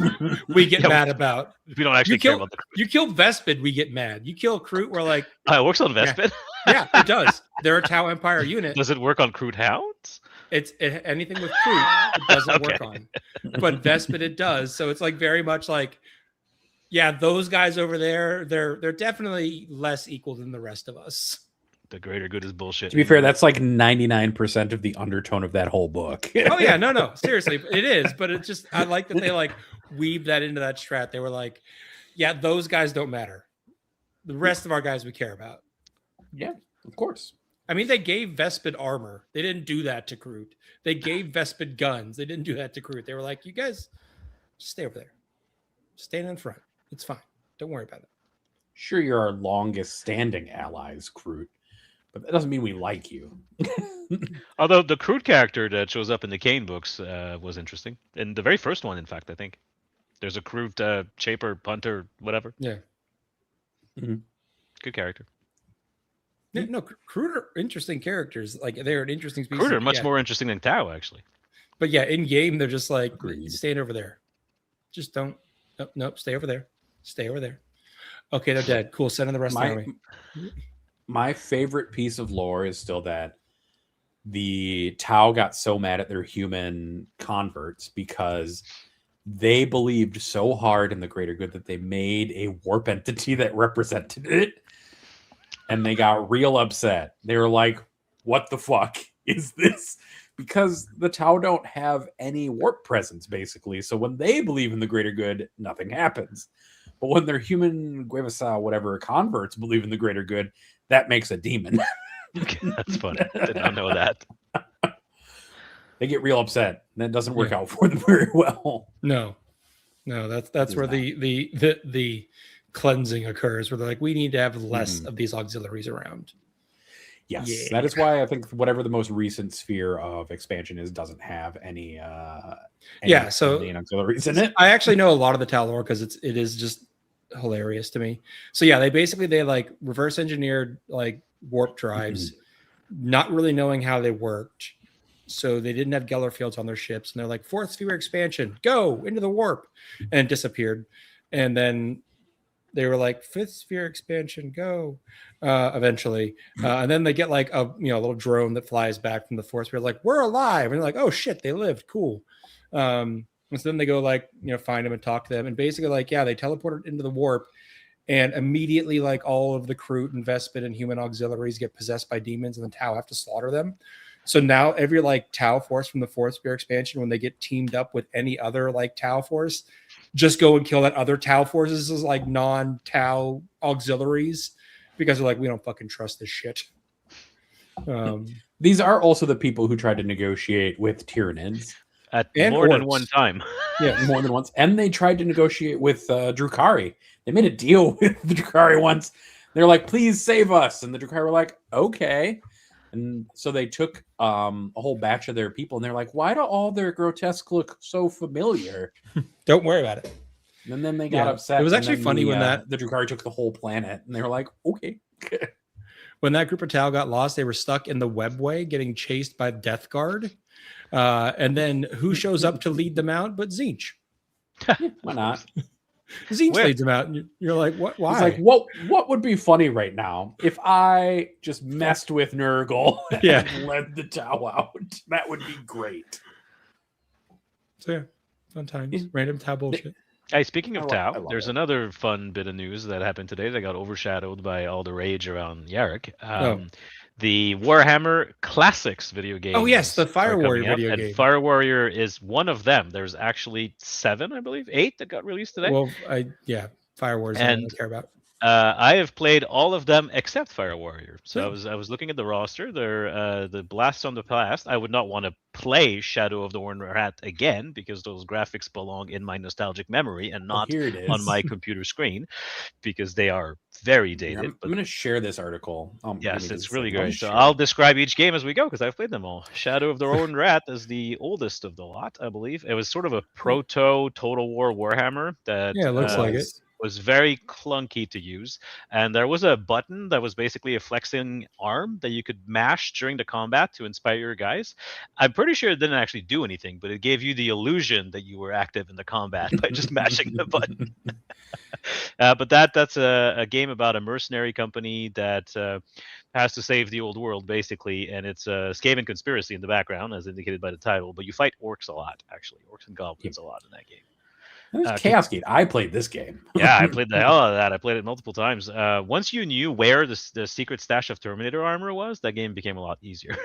we get mad about. We don't actually care about the Groot. You kill Vespid, we get mad. You kill Groot, we're like, it works on Vespid. Yeah, it does. They're a Tau Empire unit. Does it work on Groot Hounds? Anything with Groot, it doesn't work on. But Vespid, it does. So it's like very much like, yeah, those guys over there, they're definitely less equal than the rest of us. The greater good is bullshit. To be fair, that's like 99% of the undertone of that whole book. Oh yeah, no, seriously, it is. But it just, I like that they like weave that into that strat. They were like, yeah, those guys don't matter. The rest of our guys we care about. Yeah, of course. I mean, they gave Vespid armor. They didn't do that to Groot. They gave Vespid guns. They didn't do that to Groot. They were like, you guys, just stay over there. Stand in front. It's fine. Don't worry about it. Sure, you're our longest standing allies, Groot, but that doesn't mean we like you. Although the Groot character that shows up in the Kane books was interesting. In the very first one, in fact, I think. There's a Groot Chaper, Punter, whatever. Yeah. Mm-hmm. Good character. Yeah, no, Groot are interesting characters. Like, they're an interesting species. Groot are much more interesting than Tau, actually. But yeah, in game, they're just like, Agreed. stand over there. Just don't. Nope, stay over there. Stay over there. Okay, they're dead. Cool. Send in the rest of the army. My favorite piece of lore is still that the Tau got so mad at their human converts because they believed so hard in the greater good that they made a warp entity that represented it. And they got real upset. They were like, what the fuck is this? because the Tau don't have any warp presence, basically. So when they believe in the greater good, nothing happens. But when their human Guevasa, whatever, converts believe in the greater good, that makes a demon. That's funny. Did not know that. They get real upset. And that doesn't work out for them very well. No, that's where the cleansing occurs, where they're like, we need to have less of these auxiliaries around. Yes, that is why I think whatever the most recent sphere of expansion is doesn't have any auxiliaries in it. I actually know a lot of the Tau lore because it is just hilarious to me. So yeah, they like reverse engineered like warp drives, not really knowing how they worked. So they didn't have Geller fields on their ships, and they're like, fourth sphere expansion, go into the warp, and it disappeared. And then they were like, fifth sphere expansion, go. Eventually, and then they get like a little drone that flies back from the fourth sphere, like, we're alive, and they're like, oh shit, they lived, cool. And so then they go like find them and talk to them, and basically like they teleported into the warp, and immediately like all of the Kroot and Vespid and human auxiliaries get possessed by demons, and the Tau have to slaughter them. So now every like Tau force from the fourth sphere expansion, when they get teamed up with any other like Tau force, just go and kill that other Tau forces as like non-Tau auxiliaries, because they're like, we don't fucking trust this shit. These are also the people who tried to negotiate with Tyranids at more than one time. Yeah, more than once. And they tried to negotiate with Drukhari. They made a deal with the Drukhari once. They're like, please save us. And the Drukhari were like, okay. And so they took a whole batch of their people, and they're like, why do all their grotesque look so familiar? Don't worry about it. And then they got upset. It was actually funny when the Drukhari took the whole planet, and they were like, okay. When that group of Tau got lost, they were stuck in the webway getting chased by Death Guard. And then who shows up to lead them out but Tzeentch? Why not? Tzeentch leads them out, and you're like, what? Why? It's like, what would be funny right now if I just messed with Nurgle and led the Tau out? That would be great. So yeah, fun times. Random Tau bullshit. Hey, speaking of Tau, there's another fun bit of news that happened today that got overshadowed by all the rage around Yarrick. The Warhammer Classics video game. Oh yes, the Fire Warrior video game. Fire Warrior is one of them. There's actually 7, I believe, 8 that got released today. Well, Fire Warrior is what I care about. I have played all of them except Fire Warrior. So I was looking at the roster. They're the Blast from the Past. I would not want to play Shadow of the Worn Rat again because those graphics belong in my nostalgic memory and not on my computer screen because they are very dated. I'm going to share this article. Yes, it's really great. So I'll describe each game as we go because I've played them all. Shadow of the Worn Rat is the oldest of the lot, I believe. It was sort of a proto Total War Warhammer that it looks like it. Was very clunky to use, and there was a button that was basically a flexing arm that you could mash during the combat to inspire your guys. I'm pretty sure it didn't actually do anything, but it gave you the illusion that you were active in the combat by just mashing the button. But that's a game about a mercenary company that has to save the old world, basically, and it's a Skaven conspiracy in the background, as indicated by the title, but you fight orcs a lot, actually. Orcs and goblins a lot in that game. Chaos Gate. I played this game. Yeah, I played the hell out of that. I played it multiple times. Once you knew where the secret stash of Terminator armor was, that game became a lot easier.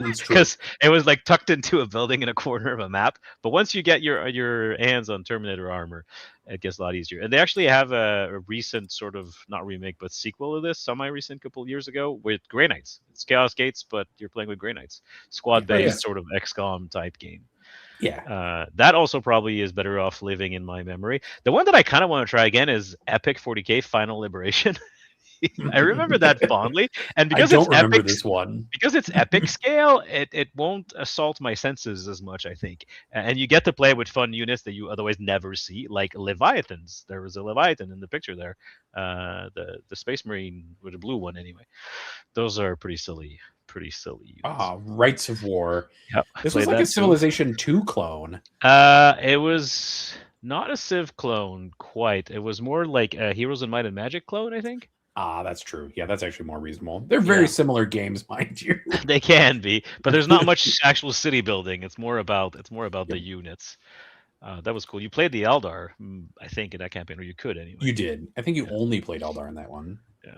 Because it was like tucked into a building in a corner of a map. But once you get your hands on Terminator armor, it gets a lot easier. And they actually have a recent sort of, not remake, but sequel to this, semi-recent couple of years ago with Grey Knights. It's Chaos Gates, but you're playing with Grey Knights. Squad-based sort of XCOM type game. Yeah. That also probably is better off living in my memory. The one that I kind of want to try again is Epic 40K Final Liberation. I remember that fondly, and because it's epic, this one because it's epic scale, it won't assault my senses as much, I think. And you get to play with fun units that you otherwise never see, like Leviathans. There was a Leviathan in the picture there, the Space Marine with a blue one. Anyway, those are pretty silly. Rights of War. Yep, this was like a Civilization 2 clone. It was not a Civ clone quite. It was more like a Heroes of Might and Magic clone, I think. That's true. Yeah, that's actually more reasonable. They're very similar games, mind you. They can be, but there's not much actual city building. It's more about the units. That was cool. You played the Eldar, I think, in that campaign, or you could anyway. You did. I think you only played Eldar in that one. Yeah.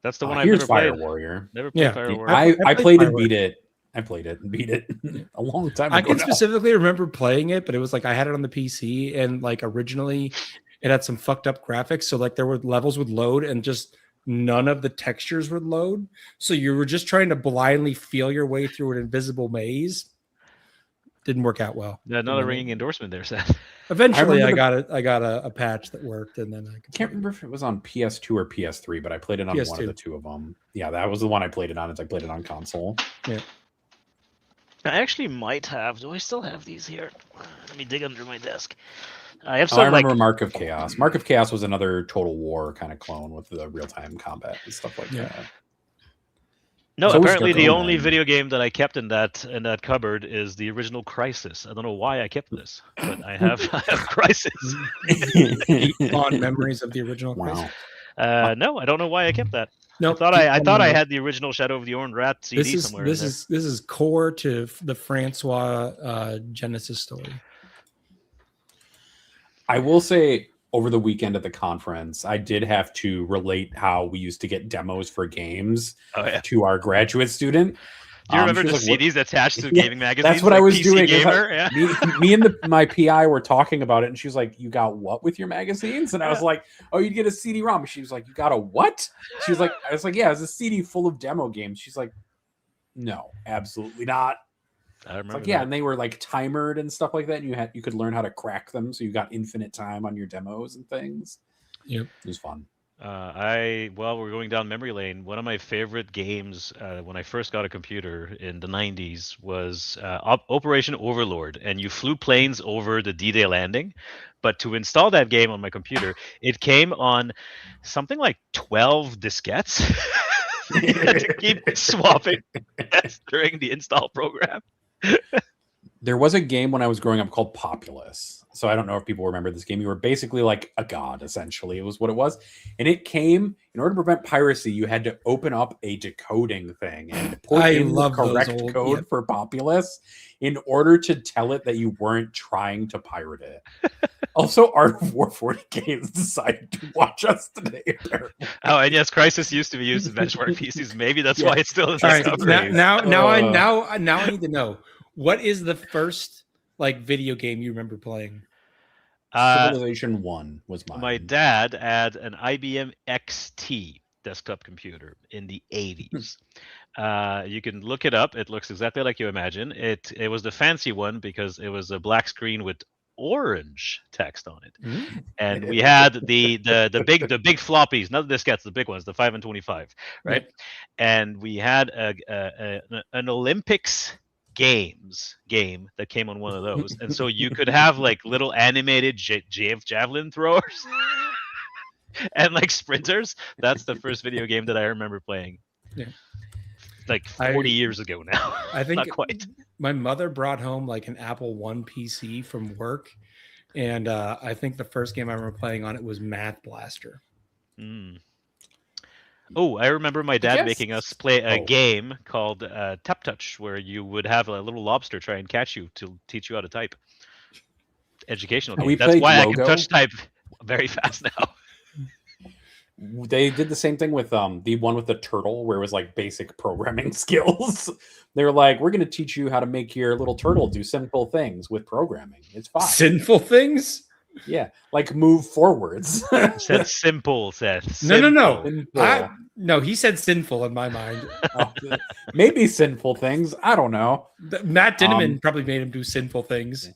That's the one I've never never Fire played. Warrior. Never played Fire Warrior. I played and beat it I played it and beat it a long time ago. I can specifically remember playing it, but it was like I had it on the PC, and like originally it had some fucked up graphics. So like there were levels would load and just none of the textures would load. So you were just trying to blindly feel your way through an invisible maze. Didn't work out well. Another ringing endorsement there, Seth. Eventually, I got a patch that worked, and then I can't remember if it was on PS2 or PS3, but I played it on PS2. One of the two of them. Yeah, that was the one I played it on. I played it on console. Yeah. I actually might have. Do I still have these here? Let me dig under my desk. I remember Mark of Chaos. Mark of Chaos was another Total War kind of clone with the real-time combat and stuff like that. No, so apparently the only video game that I kept in that cupboard is the original Crisis. I don't know why I kept this, but I have Crisis. Fond memories of the original Crisis. No, I don't know why I kept that. No, I thought I had the original Shadow of the Orange Rat CD somewhere. This is core to the Francois Genesis story. I will say, over the weekend at the conference, I did have to relate how we used to get demos for games to our graduate student. Do you remember the CDs attached to gaming magazines? That's what I was PC doing. Gamer? Me and my PI were talking about it, and she was like, "You got what with your magazines?" And I was like, "Oh, you'd get a CD-ROM." She was like, "You got a what?" She was like, "I was like, yeah, it's a CD full of demo games." She's like, "No, absolutely not." I remember. Like, yeah, and they were like timered and stuff like that. And you could learn how to crack them, so you got infinite time on your demos and things. Yep, it was fun. We're going down memory lane. One of my favorite games when I first got a computer in the 90s was Operation Overlord, and you flew planes over the D-Day landing. But to install that game on my computer, it came on something like 12 diskettes. You had to keep swapping during the install program. There was a game when I was growing up called Populous. So I don't know if people remember this game. You were basically like a god, essentially. It was what it was. And it came, in order to prevent piracy, you had to open up a decoding thing and put in the correct code for Populous in order to tell it that you weren't trying to pirate it. Also, Art of War 40 games decided to watch us today. Apparently. Oh, and yes, Crisis used to be used in benchmark PCs. Maybe that's why it's still in All right, now I need to know, what is the first like video game you remember playing? Civilization 1 was mine. My dad had an IBM XT desktop computer in the 80s. You can look it up. It looks exactly like you imagine. It was the fancy one because it was a black screen with orange text on it. And we had the big floppies, not the diskettes, the big ones, the 5 and 25, right? Yep. And we had an Olympics game that came on one of those, and so you could have like little animated javelin throwers and like sprinters. That's the first video game that I remember playing. Yeah, like 40 years ago now. I think not quite. My mother brought home like an Apple I PC from work, and I think the first game I remember playing on it was Math Blaster. Oh, I remember my dad making us play a game called Tap Touch, where you would have a little lobster try and catch you to teach you how to type. Educational game. That's why Logo. I can touch type very fast now. They did the same thing with the one with the turtle, where it was like basic programming skills. They were like, "We're going to teach you how to make your little turtle do simple things with programming. It's fine." Sinful things? Yeah, like move forwards. Said simple, Seth. No. No, he said sinful in my mind. Maybe sinful things. I don't know. Matt Dinneman probably made him do sinful things.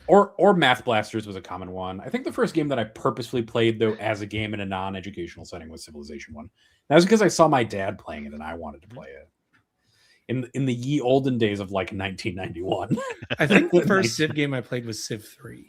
Or Math Blasters was a common one. I think the first game that I purposefully played, though, as a game in a non-educational setting was Civilization 1. That was because I saw my dad playing it and I wanted to play it. In the ye olden days of like 1991. I think the first Civ game I played was Civ 3.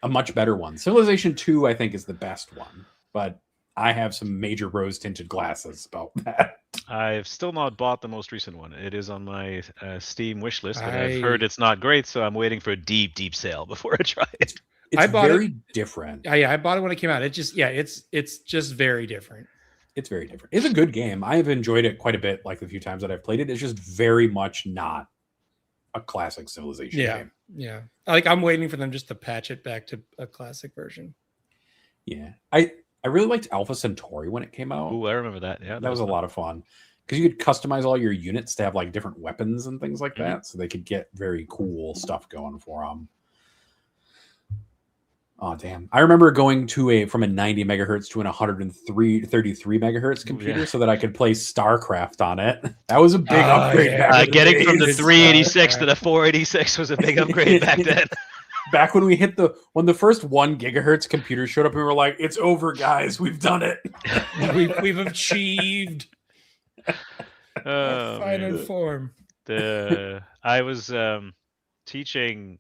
A much better one. Civilization 2, I think, is the best one. But I have some major rose-tinted glasses about that. I've still not bought the most recent one. It is on my Steam wish list, but I've heard it's not great, so I'm waiting for a deep deep sale before I try it. It's very different. Yeah, I bought it when it came out. It's just very different. It's very different. It's a good game. I have enjoyed it quite a bit, like the few times that I've played it. It's just very much not a classic Civilization game. Yeah. Like, I'm waiting for them just to patch it back to a classic version. Yeah. I really liked Alpha Centauri when it came out. Ooh, I remember that. Yeah, that was a lot of fun. because you could customize all your units to have like different weapons and things like that, so they could get very cool stuff going for them. Oh damn! I remember going to from a 90 megahertz to an 133 megahertz computer so that I could play StarCraft on it. That was a big upgrade. Yeah. Getting from the 386 to the 486 was a big upgrade back then. Back when we hit when the first 1 gigahertz computer showed up, we were like, "It's over, guys. We've done it. we've achieved final form." I was teaching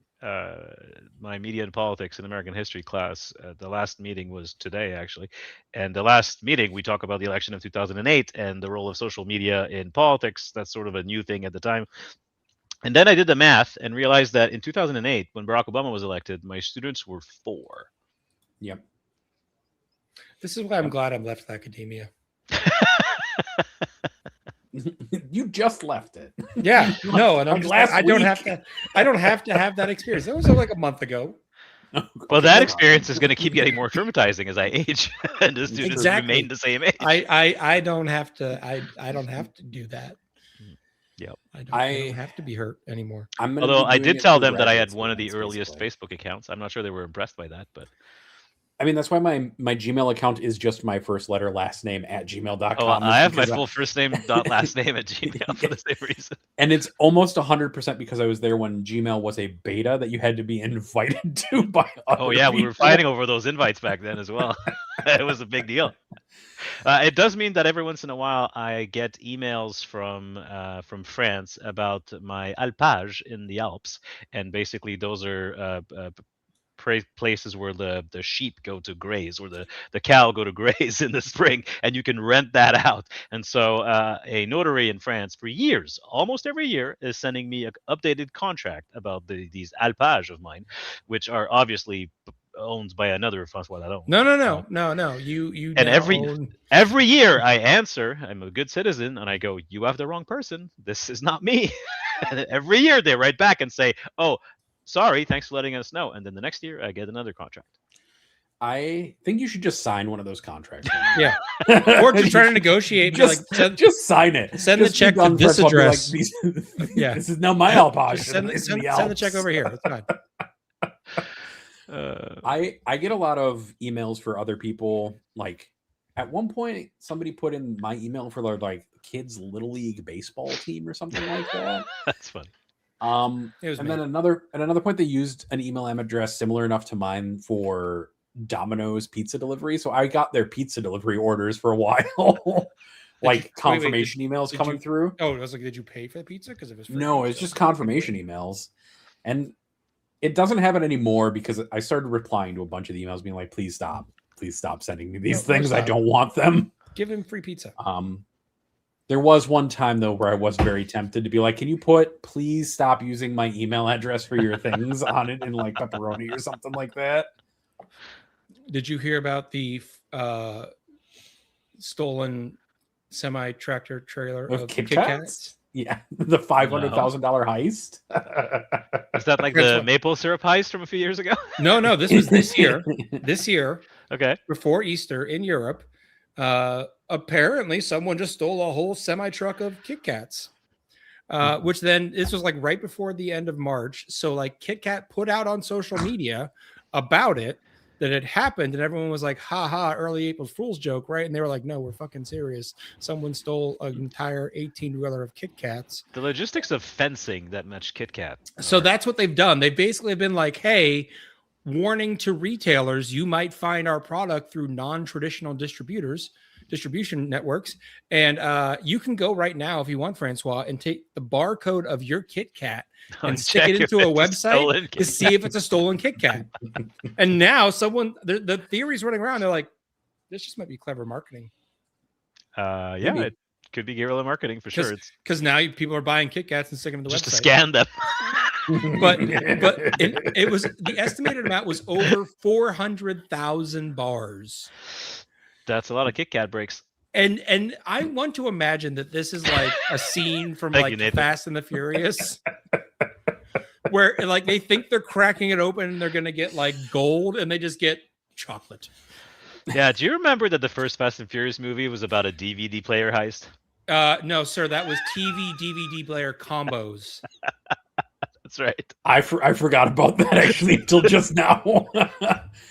my media and politics in American history class. The last meeting was today, actually, and the last meeting we talk about the election of 2008 and the role of social media in politics. That's sort of a new thing at the time. And then I did the math and realized that in 2008, when Barack Obama was elected, my students were 4. Yep. This is why I'm glad I'm left academia. You just left it. Yeah, no, and I don't have to have that experience. That was like a month ago. Well, that experience is going to keep getting more traumatizing as I age, and the students remain the same age. I don't have to. I don't have to do that. Yep. I don't have to be hurt anymore. Although I did tell them that I had one of the earliest Facebook accounts. I'm not sure they were impressed by that, but I mean, that's why my Gmail account is just my first letter, last name @gmail.com. Oh, I have my full first name dot last name at Gmail for the same reason. And it's almost 100% because I was there when Gmail was a beta that you had to be invited to by other people. We were fighting over those invites back then as well. It was a big deal. It does mean that every once in a while I get emails from France about my alpage in the Alps, and basically those are places where the sheep go to graze, or the cow go to graze in the spring, and you can rent that out. And so a notary in France for years, almost every year, is sending me an updated contract about these alpages of mine, which are obviously owned by another Francois. No. You and every year I answer, I'm a good citizen, and I go, "You have the wrong person. This is not me." And every year they write back and say, "Oh, sorry, thanks for letting us know." And then the next year I get another contract. I think you should just sign one of those contracts. Yeah. Or just try to negotiate. Just sign it. Send the check to this address. Yeah. This is now my alpage. Send the check over here. That's fine. I get a lot of emails for other people. Like at one point, somebody put in my email for their like kids' little league baseball team or something like that. That's funny. Then another point, they used an email address similar enough to mine for Domino's pizza delivery. So I got their pizza delivery orders for a while. Confirmation emails coming through. Oh, it was like, did you pay for the pizza? Because it was no, it's just confirmation emails, and it doesn't happen anymore because I started replying to a bunch of the emails being like, please stop sending me these things. I don't want them. Give him free pizza. There was one time though where I was very tempted to be like, can you please stop using my email address for your things on it in like pepperoni or something like that. Did you hear about the stolen semi-tractor trailer of KitKats? Yeah, the $500,000 heist. Is that like the maple syrup heist from a few years ago? No, this was this year. This year, okay, before Easter in Europe. Apparently, someone just stole a whole semi-truck of KitKats, which then this was like right before the end of March. So like KitKat put out on social media about it, that it happened, and everyone was like, "Ha, early April Fool's joke," right? And they were like, "No, we're fucking serious. Someone stole an entire 18-wheeler of KitKats." The logistics of fencing that match KitKat. So that's what they've done. They basically have been like, "Hey, warning to retailers: you might find our product through non-traditional distribution networks, and you can go right now if you want, Francois, and take the barcode of your KitKat and stick it into a website to see if it's a stolen KitKat." And now the theory's running around. They're like, this just might be clever marketing. Yeah, it could be guerrilla marketing for sure. Because now people are buying KitKats and sticking them to the website. Just to scan them. but it was, the estimated amount was over 400,000 bars. That's a lot of KitKat breaks. And I want to imagine that this is like a scene from like Fast and the Furious, where like they think they're cracking it open and they're gonna get like gold, and they just get chocolate. Yeah, do you remember that the first Fast and Furious movie was about a DVD player heist? No, sir, that was TV DVD player combos. That's right. I forgot about that actually until just now.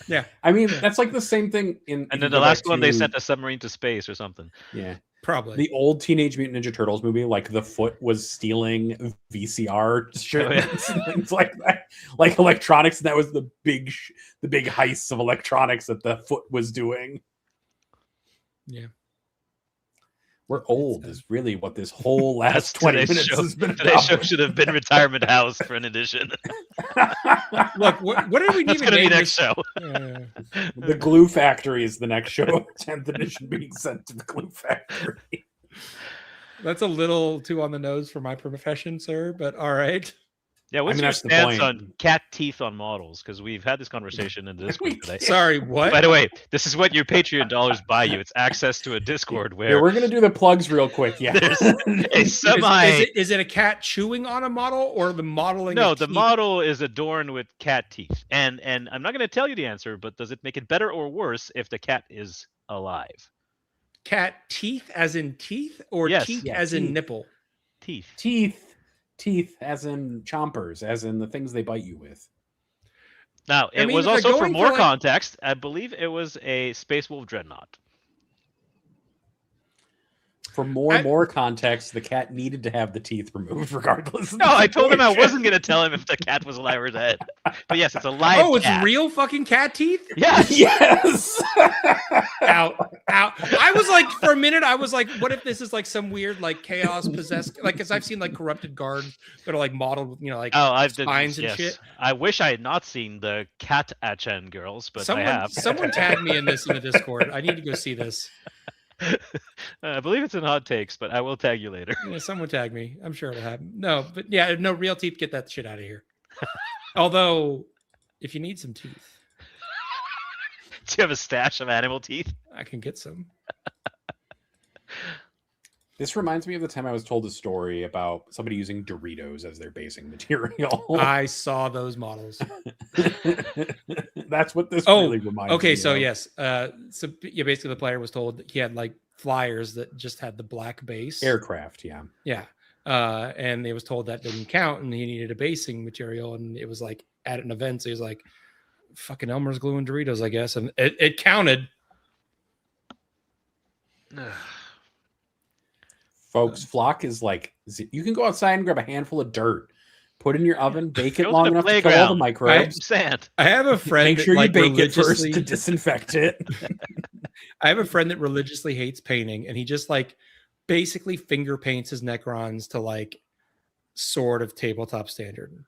Yeah. I mean, that's like the same thing in. And then the last one, they sent a submarine to space or something. Yeah. Probably. The old Teenage Mutant Ninja Turtles movie, like the Foot was stealing VCR shipments and things like that, like electronics. And that was the big heists of electronics that the Foot was doing. Yeah. We're old is really what this whole last 20 minutes has been about. Today's show should have been Retirement House for an edition. Look, what did we That's even going to be name next show. The Glue Factory is the next show. 10th edition being sent to the Glue Factory. That's a little too on the nose for my profession, sir, but all right. Yeah, what's I mean, your that's the stance point. on cat teeth on models? Because we've had this conversation in the Discord today. Sorry, what? By the way, this is what your Patreon dollars buy you. It's access to a Discord where Yeah, we're gonna do the plugs real quick. Yeah, there's a semi. Is it a cat chewing on a model or the modeling? No, of the teeth? model is adorned with cat teeth, and I'm not going to tell you the answer, but does it make it better or worse if the cat is alive? Cat teeth, as in teeth, or Yes. teeth Yeah, as in teeth. nipple? teeth, as in chompers, as in the things they bite you with. Now, I it mean, was they're also for going more for, like- context. I believe it was a Space Wolf Dreadnought. For more context, the cat needed to have the teeth removed, regardless. No, I told him I wasn't going to tell him if the cat was alive or dead. But yes, it's a live Oh, it's cat. real fucking cat teeth? Yeah. Yes. Out. I was like, for a minute, I was like, what if this is like some weird, like chaos possessed, like, because I've seen like corrupted guards that are like modeled with, like I've spines and yes. shit. I wish I had not seen the cat Achan girls, but I have. Someone tagged me in this in the Discord. I need to go see this. I believe it's in Hot Takes, but I will tag you later. Yeah, someone tag me. I'm sure it'll happen. No, but yeah, no real teeth. Get that shit out of here. Although, if you need some teeth, Do you have a stash of animal teeth? I can get some. This reminds me of the time I was told a story about somebody using Doritos as their basing material. I saw those models. That's what this Oh, really reminds me Okay, so of. yes, so yeah, basically the player was told that he had like flyers that just had the black base. Aircraft, yeah. Yeah. And it was told that didn't count and he needed a basing material. And it was like at an event. So he was like, fucking Elmer's glue and Doritos, I guess. And it counted. Folks, flock is like, you can go outside and grab a handful of dirt, put it in your oven, bake it Go to long the enough to kill all the playground. microbes. Sand. I have a friend Make sure that, you like, bake it first religiously- to disinfect it. I have a friend that religiously hates painting, and he just like basically finger paints his Necrons to like sort of tabletop standard.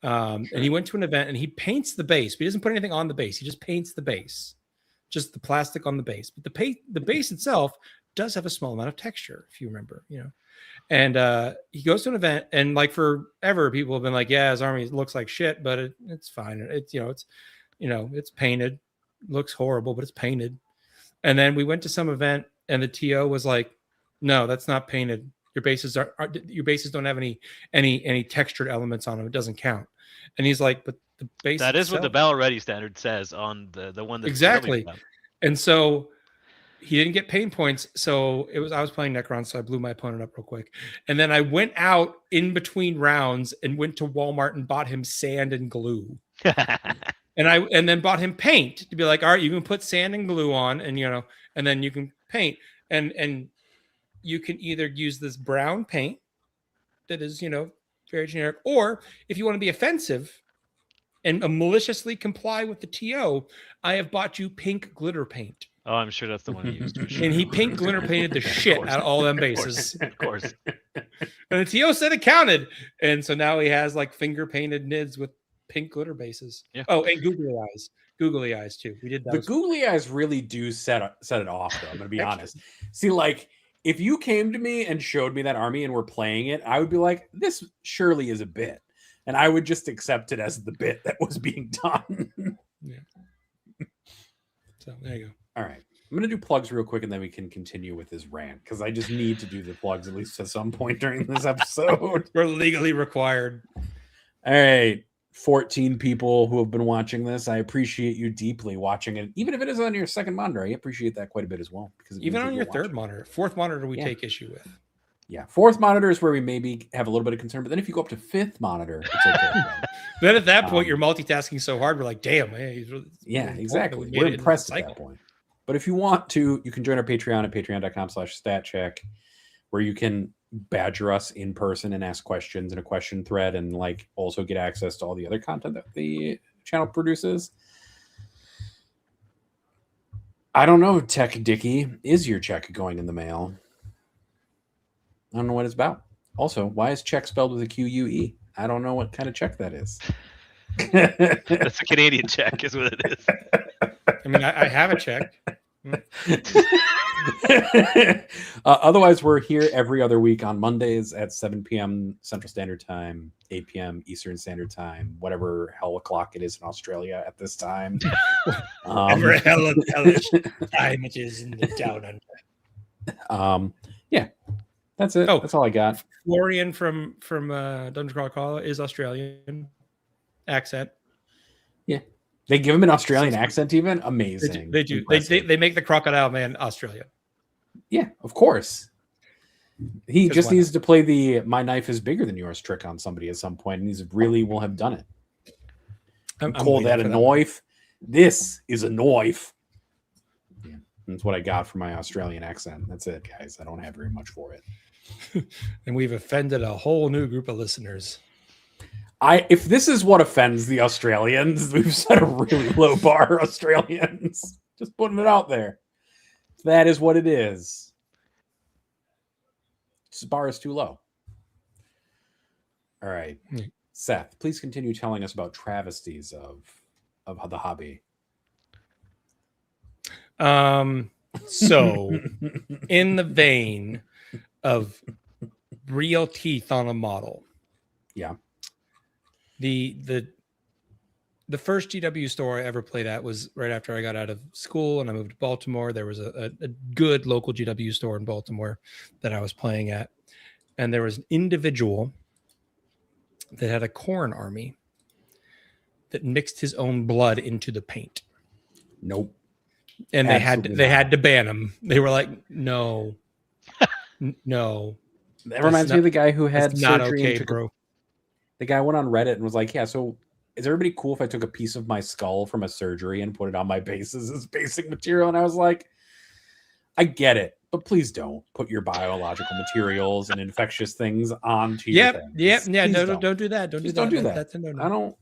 And he went to an event and he paints the base, but he doesn't put anything on the base. He just paints the base, just the plastic on the base. But the base itself does have a small amount of texture, if you remember, And he goes to an event, and like forever, people have been like, "Yeah, his army looks like shit, but it's fine. It's painted, looks horrible, but it's painted." And then we went to some event, and the TO was like, "No, that's not painted. Your bases your bases don't have any textured elements on them. It doesn't count." And he's like, "But the base That is what the itself-" Battle Ready standard says on the one that's Exactly. building them. And so he didn't get pain points. So I was playing Necron, so I blew my opponent up real quick. And then I went out in between rounds and went to Walmart and bought him sand and glue. And then bought him paint to be like, all right, you can put sand and glue on, and and then you can paint. And you can either use this brown paint that is, very generic, or if you want to be offensive and maliciously comply with the TO, I have bought you pink glitter paint. Oh, I'm sure that's the one he used. For sure. And he pink glitter painted the shit course. out of all them bases. Of course. And the TO said it counted. And so now he has like finger painted nids with pink glitter bases. Yeah. Oh, and googly eyes too. We did that. The googly eyes really do set it off, though. I'm gonna be honest. See, like, if you came to me and showed me that army and were playing it, I would be like, this surely is a bit. And I would just accept it as the bit that was being done. So there you go. All right. I'm going to do plugs real quick and then we can continue with this rant because I just need to do the plugs at least at some point during this episode. We're legally required. All right. 14 people who have been watching this. I appreciate you deeply watching it. Even if it is on your second monitor, I appreciate that quite a bit as well. Because Even on your third monitor, fourth monitor, we take issue with. Yeah, fourth monitor is where we maybe have a little bit of concern, but then if you go up to fifth monitor, it's okay. Then at that point, you're multitasking so hard, we're like, damn, man. He's really, yeah, exactly. We're impressed at that point. But if you want to, you can join our Patreon at patreon.com/statcheck, where you can badger us in person and ask questions in a question thread, and like also get access to all the other content that the channel produces. I don't know, Tech Dicky. Is your check going in the mail? I don't know what it's about. Also, why is check spelled with a Q-U-E? I don't know what kind of check that is. That's a Canadian check, is what it is. I mean, I have a check. Otherwise, we're here every other week on Mondays at 7 p.m. Central Standard Time, 8 p.m. Eastern Standard Time, whatever hell o'clock it is in Australia at this time. Whatever hell time it is in the down under. Yeah, that's it. That's all I got. Florian from Dungeon Crawl Call is Australian accent. Yeah. They give him an Australian accent even? Amazing. They do. They make the crocodile man Australian. Yeah, of course. He just needs to play the "my knife is bigger than yours" trick on somebody at some point, and he's really will have done it. Call that a knife? This is a knife. Yeah, that's what I got for my Australian accent. That's it, guys. I don't have very much for it. And we've offended a whole new group of listeners. If this is what offends the Australians, we've set a really low bar, Australians. Just putting it out there. That is what it is. This bar is too low. All right. Seth, please continue telling us about travesties of the hobby. So in the vein of real teeth on a model. Yeah. The first GW store I ever played at was right after I got out of school and I moved to Baltimore. There was a good local GW store in Baltimore that I was playing at. And there was an individual that had a corn army that mixed his own blood into the paint. Nope. And they had to ban him. They were like, no. No. That reminds me of the guy who had not surgery. Okay, bro. The guy went on Reddit and was like, yeah, so is everybody cool if I took a piece of my skull from a surgery and put it on my bases as basic material? And I was like, I get it, but please don't put your biological materials and infectious things onto your things. Yeah. No, don't do that. Don't do that. That's a no.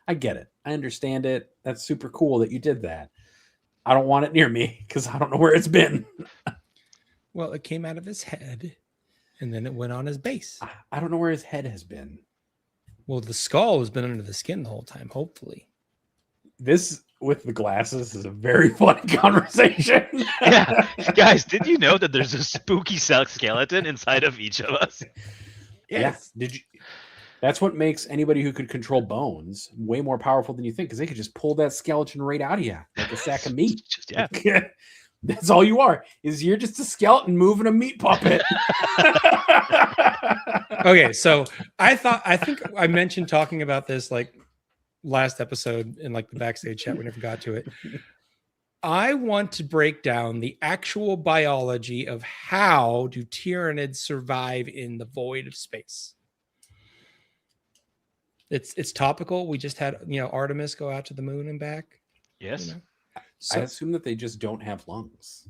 I get it. I understand it. That's super cool that you did that. I don't want it near me because I don't know where it's been. Well, it came out of his head and then it went on his base. I don't know where his head has been. Well, the skull has been under the skin the whole time, hopefully. This with the glasses is a very funny conversation. Yeah. Guys, did you know that there's a spooky skeleton inside of each of us? Yes. Yeah. Did you? That's what makes anybody who could control bones way more powerful than you think, because they could just pull that skeleton right out of you like a sack of meat. Yeah. That's all you are, is you're just a skeleton moving a meat puppet. Okay, so I think I mentioned talking about this like last episode in like the backstage chat. We never got to it. I want to break down the actual biology of how do Tyranids survive in the void of space. It's topical. We just had Artemis go out to the moon and back. Yes. So, I assume that they just don't have lungs.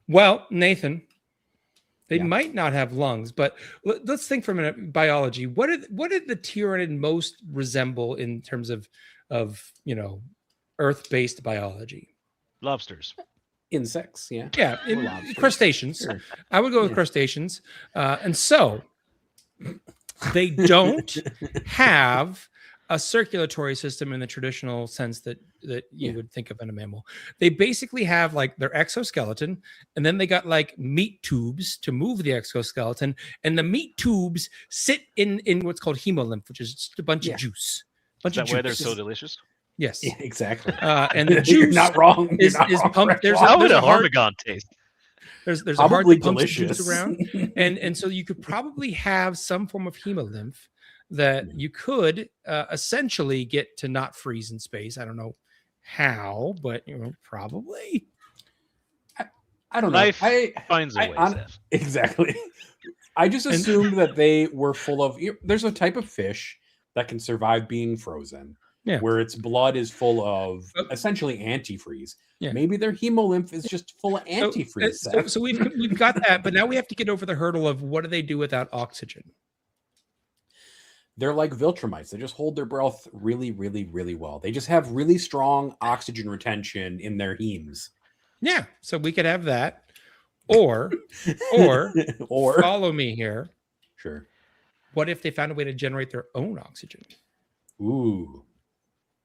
Well, Nathan, they might not have lungs, but let's think for a minute. Biology. What did the Tyranid most resemble in terms of Earth-based biology? Lobsters. Insects. Yeah. Yeah. Crustaceans. Sure. I would go with crustaceans. And so they don't have a circulatory system in the traditional sense that you would think of in a mammal. They basically have like their exoskeleton, and then they got like meat tubes to move the exoskeleton, and the meat tubes sit in what's called hemolymph, which is just a bunch of juice. Is that why they're so delicious? Yes. Yeah, exactly. And the juice You're not wrong. is pumped. How would a Hormigon taste? There's a heart that pumps juice around, and so you could probably have some form of hemolymph that you could essentially get to not freeze in space. I don't know how, but probably. I don't know. Life finds a way, Seth. Exactly. I just assumed Seth. Exactly. I just assumed that they were full of. There's a type of fish that can survive being frozen, where its blood is full of essentially antifreeze. Yeah. Maybe their hemolymph is just full of antifreeze. So we've got that, but now we have to get over the hurdle of what do they do without oxygen? They're like Viltrumites. They just hold their breath really, really, really well. They just have really strong oxygen retention in their hemes. Yeah, so we could have that. Or follow me here. Sure. What if they found a way to generate their own oxygen? Ooh.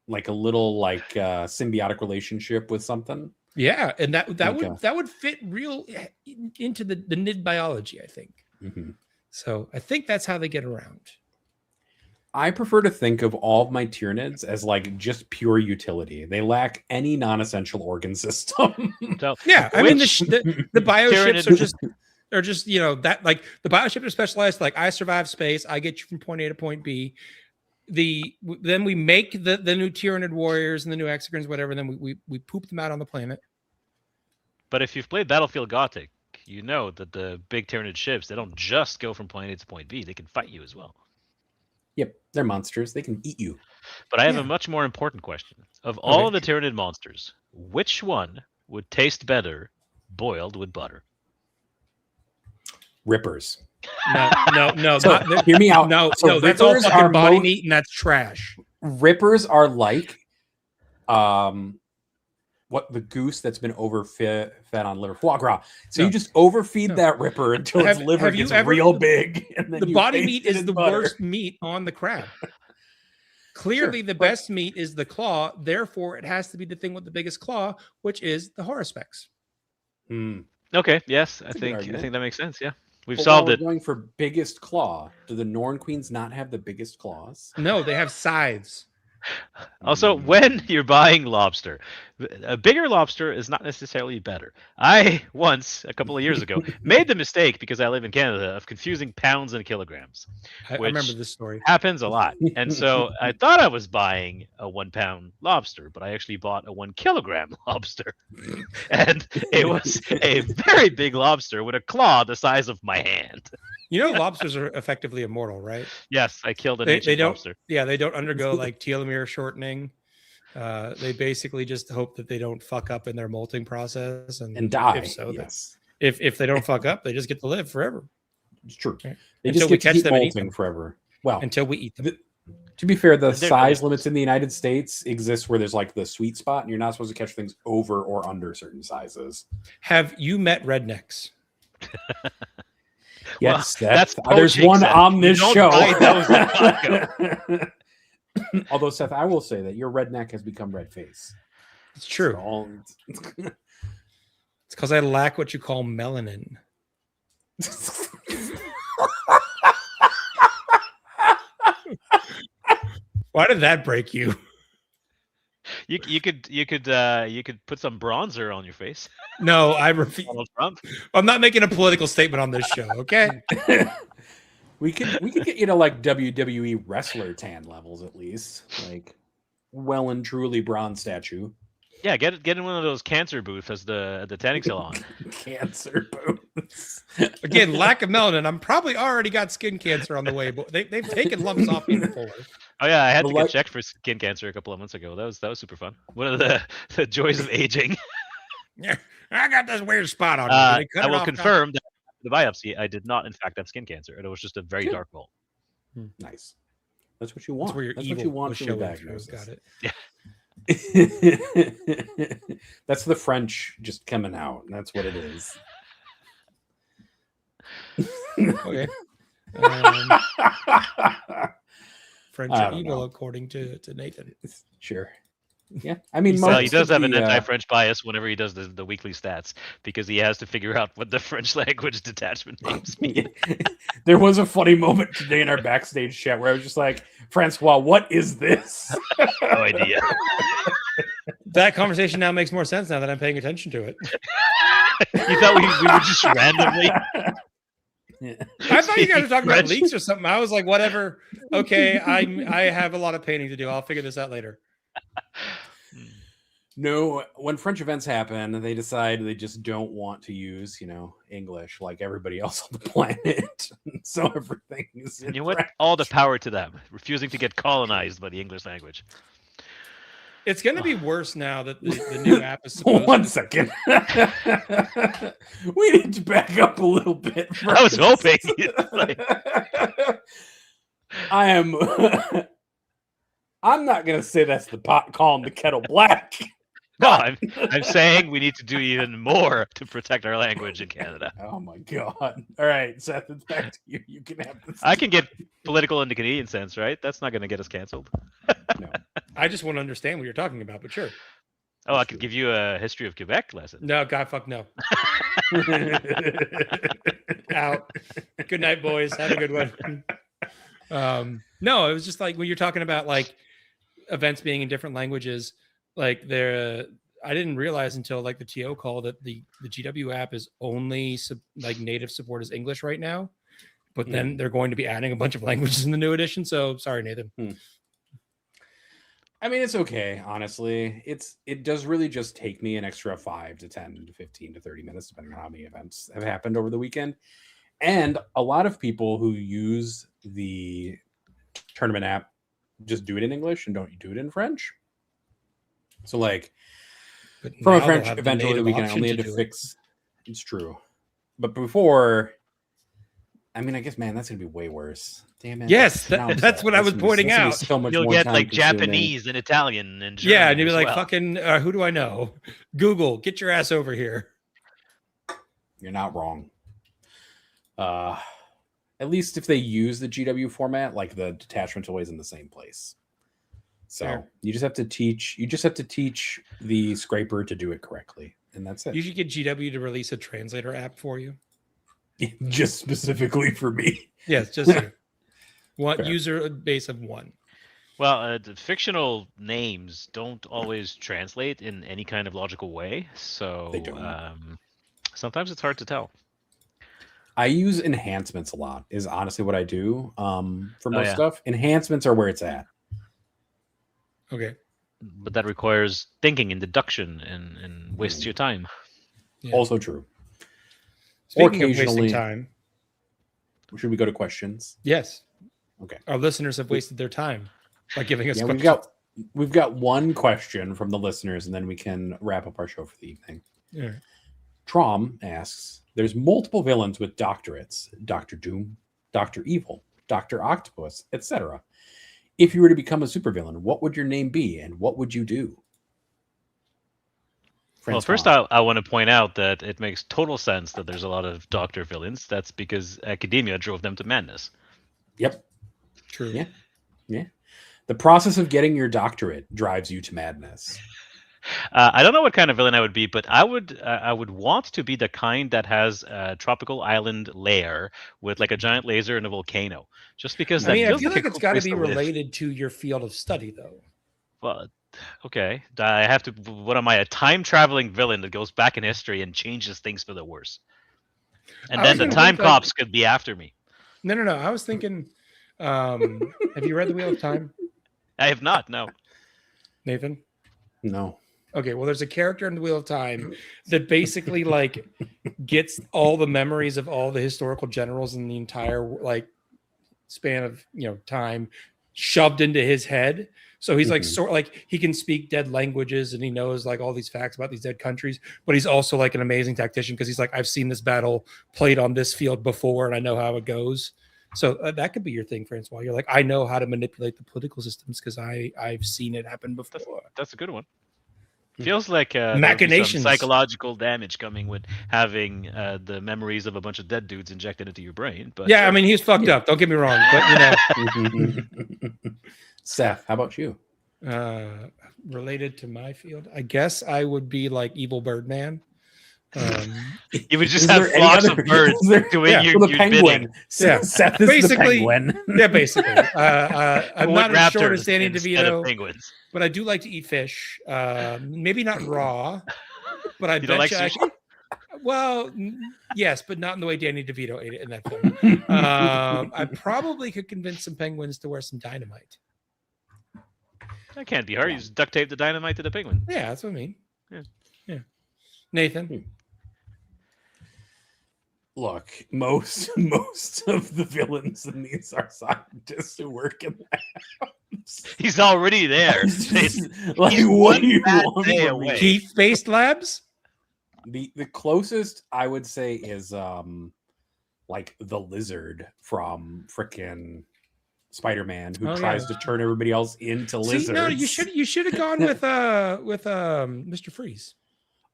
Like a little symbiotic relationship with something? Yeah, and that would fit real into the NID biology, I think. Mm-hmm. So I think that's how they get around. I prefer to think of all of my Tyranids as just pure utility. They lack any non-essential organ system. So, yeah, I mean the bioships are just that the bioships are specialized. I survive space, I get you from point A to point B. Then we make the new Tyranid warriors and the new Hexagrins, whatever. And then we poop them out on the planet. But if you've played Battlefield Gothic, you know that the big Tyranid ships, they don't just go from point A to point B. They can fight you as well. Yep, they're monsters. They can eat you. But I have a much more important question. Of all of the Tyranid monsters, which one would taste better boiled with butter? Rippers. No. So, hear me out. No, that's all fucking body meat, and that's trash. Rippers are like what the goose that's been overfed on liver, foie gras. So you just overfeed that ripper until its liver gets real big. And then the body meat is the worst meat on the crab. Clearly, the best meat is the claw. Therefore, it has to be the thing with the biggest claw, which is the horospex. Okay. Yes, I think that makes sense. Yeah, we've solved it. Going for biggest claw. Do the Norn queens not have the biggest claws? No, they have scythes. Also, when you're buying lobster, a bigger lobster is not necessarily better. I once, a couple of years ago, made the mistake, because I live in Canada, of confusing pounds and kilograms. I remember this story. Happens a lot. And so I thought I was buying a 1 pound lobster, but I actually bought a 1 kilogram lobster. And it was a very big lobster with a claw the size of my hand. Lobsters are effectively immortal, right? Yes, I killed an ancient lobster. Yeah, they don't undergo telomere shortening. They basically just hope that they don't fuck up in their molting process and die. If so, if they don't fuck up, they just get to live forever. It's true. Right? They just get to keep molting forever. Well, until we eat them. To be fair, the size limits in the United States exist where there's the sweet spot, and you're not supposed to catch things over or under certain sizes. Have you met rednecks? Yes, Seth. There's one Seth. On this show. Although, Seth, I will say that your redneck has become red face. It's true. It's because I lack what you call melanin. Why did that break you? You could put some bronzer on your face. No, I refuse. I'm not making a political statement on this show. Okay. we could get WWE wrestler tan levels at least, well and truly bronze statue. Yeah, get in one of those cancer booths as the tanning salon. Cancer booths. Again, lack of melanin. I'm probably already got skin cancer on the way, but they've taken lumps off me before. Oh yeah, I had to get checked for skin cancer a couple of months ago. That was super fun. One of the joys of aging. Yeah, I got this weird spot on me. I will confirm that the biopsy, I did not in fact have skin cancer, and it was just a very dark mole. Nice. That's what you want. That's what you want from the diagnosis. Got it. Yeah. That's the French just coming out. That's what it is. Okay. French are evil, according to Nathan. Sure. Yeah, I mean, he does have an anti-French bias whenever he does the weekly stats, because he has to figure out what the French language detachment names mean. There was a funny moment today in our backstage chat where I was just like, Francois, what is this? No idea. That conversation now makes more sense now that I'm paying attention to it. You thought we were just randomly... I thought you guys were talking about leaks or something. I was like, whatever. Okay, I have a lot of painting to do. I'll figure this out later. No, when French events happen, they decide they just don't want to use, English like everybody else on the planet. So everything is in You know what? French. All the power to them, refusing to get colonized by the English language. It's going to be worse now that the new app is supposed One to... second. We need to back up a little bit. First. I was hoping. I'm not going to say that's the pot calling the kettle black. No, I'm saying we need to do even more to protect our language in Canada. Oh my god! All right, Seth, it's back to you. You can have this. I can get political in the Canadian sense, right? That's not going to get us canceled. No. I just want to understand what you're talking about, but sure. Oh, I could give you a history of Quebec lesson. No, God, fuck no. Out. Good night, boys. Have a good one. No, it was just like when you're talking about like events being in different languages. Like I didn't realize until like the TO call that the GW app is only like native support is English right now, but then they're going to be adding a bunch of languages in the new edition. So sorry, Nathan. I mean, it's okay. Honestly, it does really just take me an extra 5 to 10 to 15 to 30 minutes, depending on how many events have happened over the weekend. And a lot of people who use the tournament app just do it in English and don't do it in French. So like from a French event over the weekend, I only had to fix. It's true. But before, I mean, I guess, man, that's going to be way worse. Damn it. Yes, that's what I was pointing out. So much You'll more get time like consuming. Japanese and Italian and German. Yeah, and you'd be like, well. fucking, who do I know? Google, get your ass over here. You're not wrong. At least if they use the GW format, like the detachment's always in the same place. So Fair. you just have to teach the scraper to do it correctly. And that's it. You should get GW to release a translator app for you. Just specifically for me. Yes, just one Fair. user base of one. Well, the fictional names don't always translate in any kind of logical way. So They don't. Sometimes it's hard to tell. I use enhancements a lot, is honestly what I do for most yeah. stuff. Enhancements are where it's at. Okay. But that requires thinking and deduction and wastes your time. Yeah. Also true. Speaking of wasting occasionally- time, Should we go to questions? yes. Okay. Our listeners have wasted their time by giving us Yeah, questions. we've got one question from the listeners, and then we can wrap up our show for the evening. All right. Trom asks, there's multiple villains with doctorates, Dr. Doom, Dr. Evil, Dr. Octopus, etc. If you were to become a supervillain, what would your name be and what would you do? Well, first I want to point out that it makes total sense that there's a lot of doctor villains. That's because academia drove them to madness. Yep. True. Yeah. Yeah. The process of getting your doctorate drives you to madness. I don't know what kind of villain I would be, but I would want to be the kind that has a tropical island lair with like a giant laser and a volcano. Just because I mean, I feels feel like a it's cool got to place be live. related to your field of study, though. Well, okay. I have to. What am I? A time traveling villain that goes back in history and changes things for the worse. And I then was the gonna time think, like- cops could be after me. No. I was thinking, have you read The Wheel of Time, I have not. No. Nathan? No. Okay, well, there's a character in The Wheel of Time that basically like gets all the memories of all the historical generals in the entire like span of time shoved into his head. So he's like sort like he can speak dead languages and he knows like all these facts about these dead countries, but he's also like an amazing tactician because he's like, I've seen this battle played on this field before and I know how it goes. So that could be your thing, Francois. You're like, I know how to manipulate the political systems because I've seen it happen before. That's a good one. Feels like there would be some Machinations. psychological damage coming with having the memories of a bunch of dead dudes injected into your brain. But Yeah, I mean, he's fucked up. Don't get me wrong, but Seth, how about you? related to my field, I guess I would be like Evil Birdman. you would just Is have there any flocks other- of birds is there- doing your the bidding. penguin. Yeah. Seth is Basically- the penguin. Yeah, basically. I'm Wood not as short as raptors Danny instead of DeVito, penguins. but I do like to eat fish. Maybe not raw, but I You don't bet like you. sushi? Well, yes, but not in the way Danny DeVito ate it in that film. I probably could convince some penguins to wear some dynamite. That can't be hard. You just duct tape the dynamite to the penguin. Yeah, that's what I mean. Yeah. Nathan. Look, most of the villains in these are scientists who work in labs. He's already there. Like, what do you want day from me? away. Teeth-based labs? The closest I would say is like the lizard from frickin' Spider-Man who tries to turn everybody else into lizards. No, you should have gone with Mr. Freeze.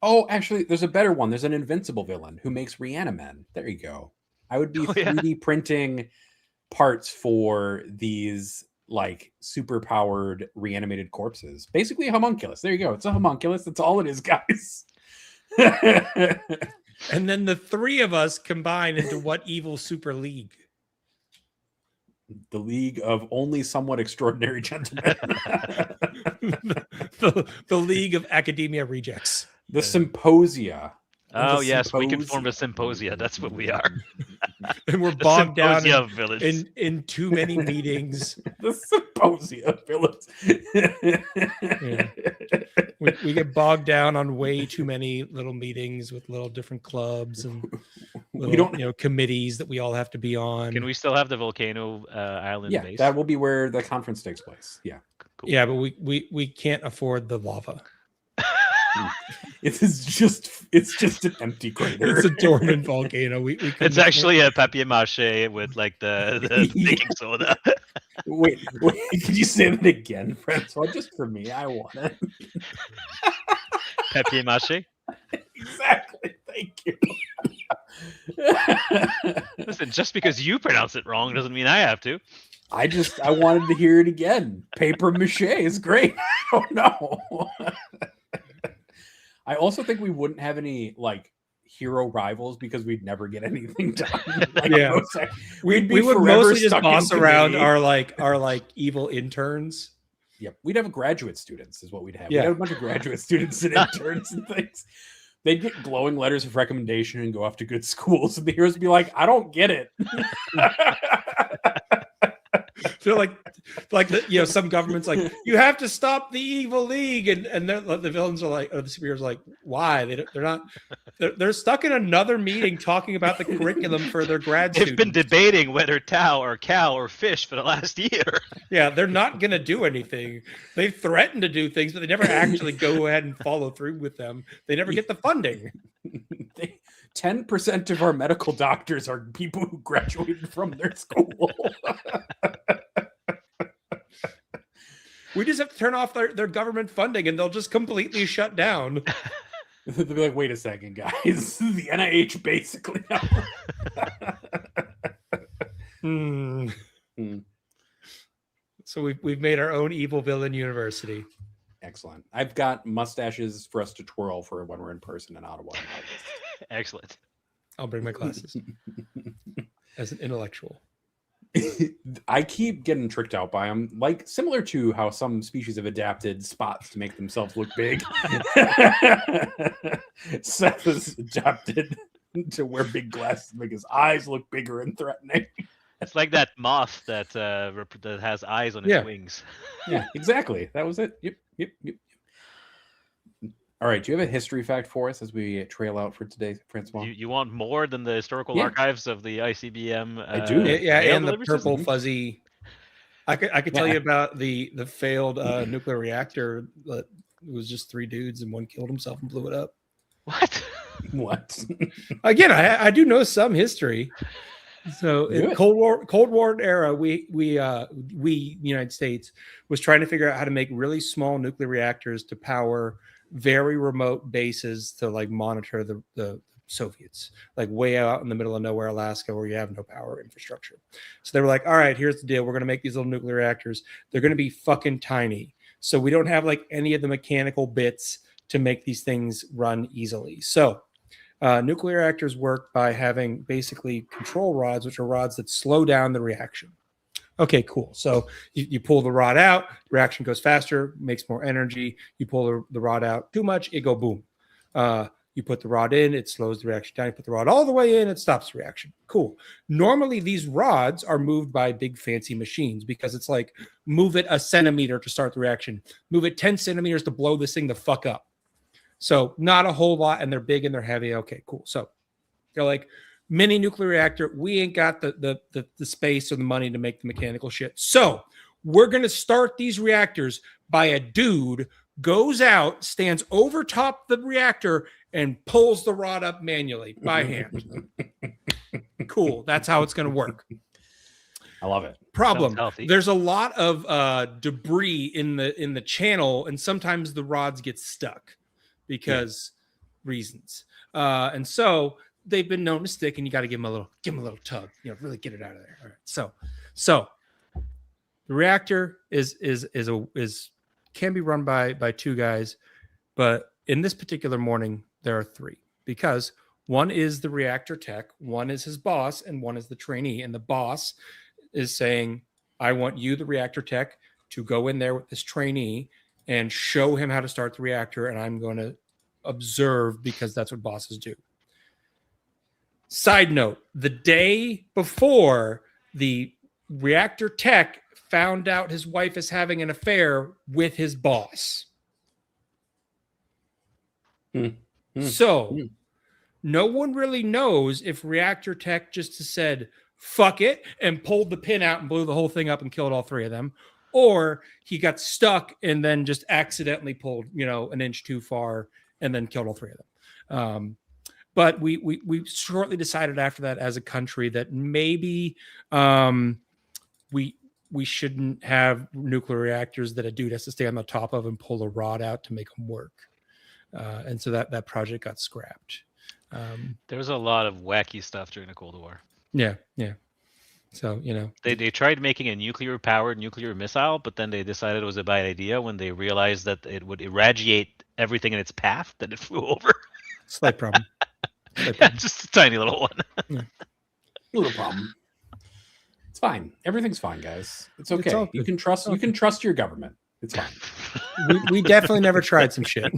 Oh, actually, there's a better one. There's an invincible villain who makes Reanimen. There you go. I would be 3D printing parts for these like super powered reanimated corpses. Basically a homunculus. There you go. It's a homunculus. That's all it is, guys. And then the three of us combine into what evil super league? The League of Only Somewhat Extraordinary Gentlemen. the League of Academia Rejects. The Symposia. Oh, yes, we can form a symposia. That's what we are. And we're bogged down villains. in too many meetings. The Symposia of villains. We get bogged down on way too many little meetings with little different clubs and little, committees that we all have to be on. Can we still have the volcano island base? That will be where the conference takes place. Yeah. Cool. Yeah, but we can't afford the lava. It's just an empty crater. It's a dormant volcano. It's actually a papier-mâché with like the baking soda. Wait, could you say that again, Francois? Just for me, I want it. Papier-mâché? Exactly. Thank you. Listen, just because you pronounce it wrong doesn't mean I have to. I wanted to hear it again. Paper mache is great. Oh no. I also think we wouldn't have any like hero rivals because we'd never get anything done. Like, we would mostly just boss around our evil interns. Yep, we'd have graduate students is what we'd have. Yeah. We'd have a bunch of graduate students and interns and things. They'd get glowing letters of recommendation and go off to good schools, and the heroes would be like, "I don't get it." Feel like some governments like, you have to stop the evil league, and the villains are like, or the superheroes are like, why? They're stuck in another meeting talking about the curriculum for their grad students. They've been debating whether Tau or cow or fish for the last year. Yeah, they're not going to do anything. They threaten to do things, but they never actually go ahead and follow through with them. They never get the funding. 10% of our medical doctors are people who graduated from their school. We just have to turn off their government funding and they'll just completely shut down. They'll be like, wait a second, guys. The NIH basically. So we've made our own evil villain university. Excellent. I've got mustaches for us to twirl for when we're in person in Ottawa. Excellent. I'll bring my glasses as an intellectual. I keep getting tricked out by them, like similar to how some species have adapted spots to make themselves look big. Seth has adapted to wear big glasses to make his eyes look bigger and threatening. It's like that moth that has eyes on its wings. Yeah, exactly. That was it. Yep. All right. Do you have a history fact for us as we trail out for today, Francois? You want more than the historical archives of the ICBM? I do. And the purple fuzzy. I could tell you about the failed nuclear reactor that was just 3 dudes and one killed himself and blew it up. What? Again, I do know some history. So in Cold War era, we United States was trying to figure out how to make really small nuclear reactors to power very remote bases to like monitor the Soviets, like way out in the middle of nowhere, Alaska, where you have no power infrastructure. So they were like, all right, here's the deal. We're going to make these little nuclear reactors. They're going to be fucking tiny. So we don't have like any of the mechanical bits to make these things run easily. So nuclear reactors work by having basically control rods, which are rods that slow down the reaction. Okay, cool. So you pull the rod out, reaction goes faster, makes more energy. You pull the rod out too much, it go boom. You put the rod in, it slows the reaction down. You put the rod all the way in, it stops the reaction. Cool. Normally, these rods are moved by big fancy machines because it's like move it a centimeter to start the reaction, move it 10 centimeters to blow this thing the fuck up. So not a whole lot, and they're big and they're heavy. Okay, cool. So they're like mini nuclear reactor. We ain't got the space or the money to make the mechanical shit. So we're going to start these reactors by a dude goes out, stands over top the reactor, and pulls the rod up manually by hand. Cool. That's how it's going to work. I love it. Problem. There's a lot of debris in the channel, and sometimes the rods get stuck because reasons. And so they've been known to stick, and you got to give them a little tug, really get it out of there. All right. So the reactor is can be run by two guys, but in this particular morning there are three, because one is the reactor tech, one is his boss, and one is the trainee. And the boss is saying, I want you, the reactor tech, to go in there with this trainee and show him how to start the reactor, and I'm going to observe because that's what bosses do. Side note, the day before, the reactor tech found out his wife is having an affair with his boss. So no one really knows if reactor tech just said, fuck it, and pulled the pin out and blew the whole thing up and killed all three of them, or he got stuck and then just accidentally pulled, an inch too far and then killed all three of them. But we shortly decided after that as a country that maybe we shouldn't have nuclear reactors that a dude has to stay on the top of and pull a rod out to make them work. And so that project got scrapped. There was a lot of wacky stuff during the Cold War. Yeah. So, They tried making a nuclear-powered nuclear missile, but then they decided it was a bad idea when they realized that it would irradiate everything in its path that it flew over. Slight problem. Yeah, just a tiny little one. Yeah. Little problem. It's fine. Everything's fine, guys. It's okay. You can trust your government. It's fine. we definitely never tried some shit.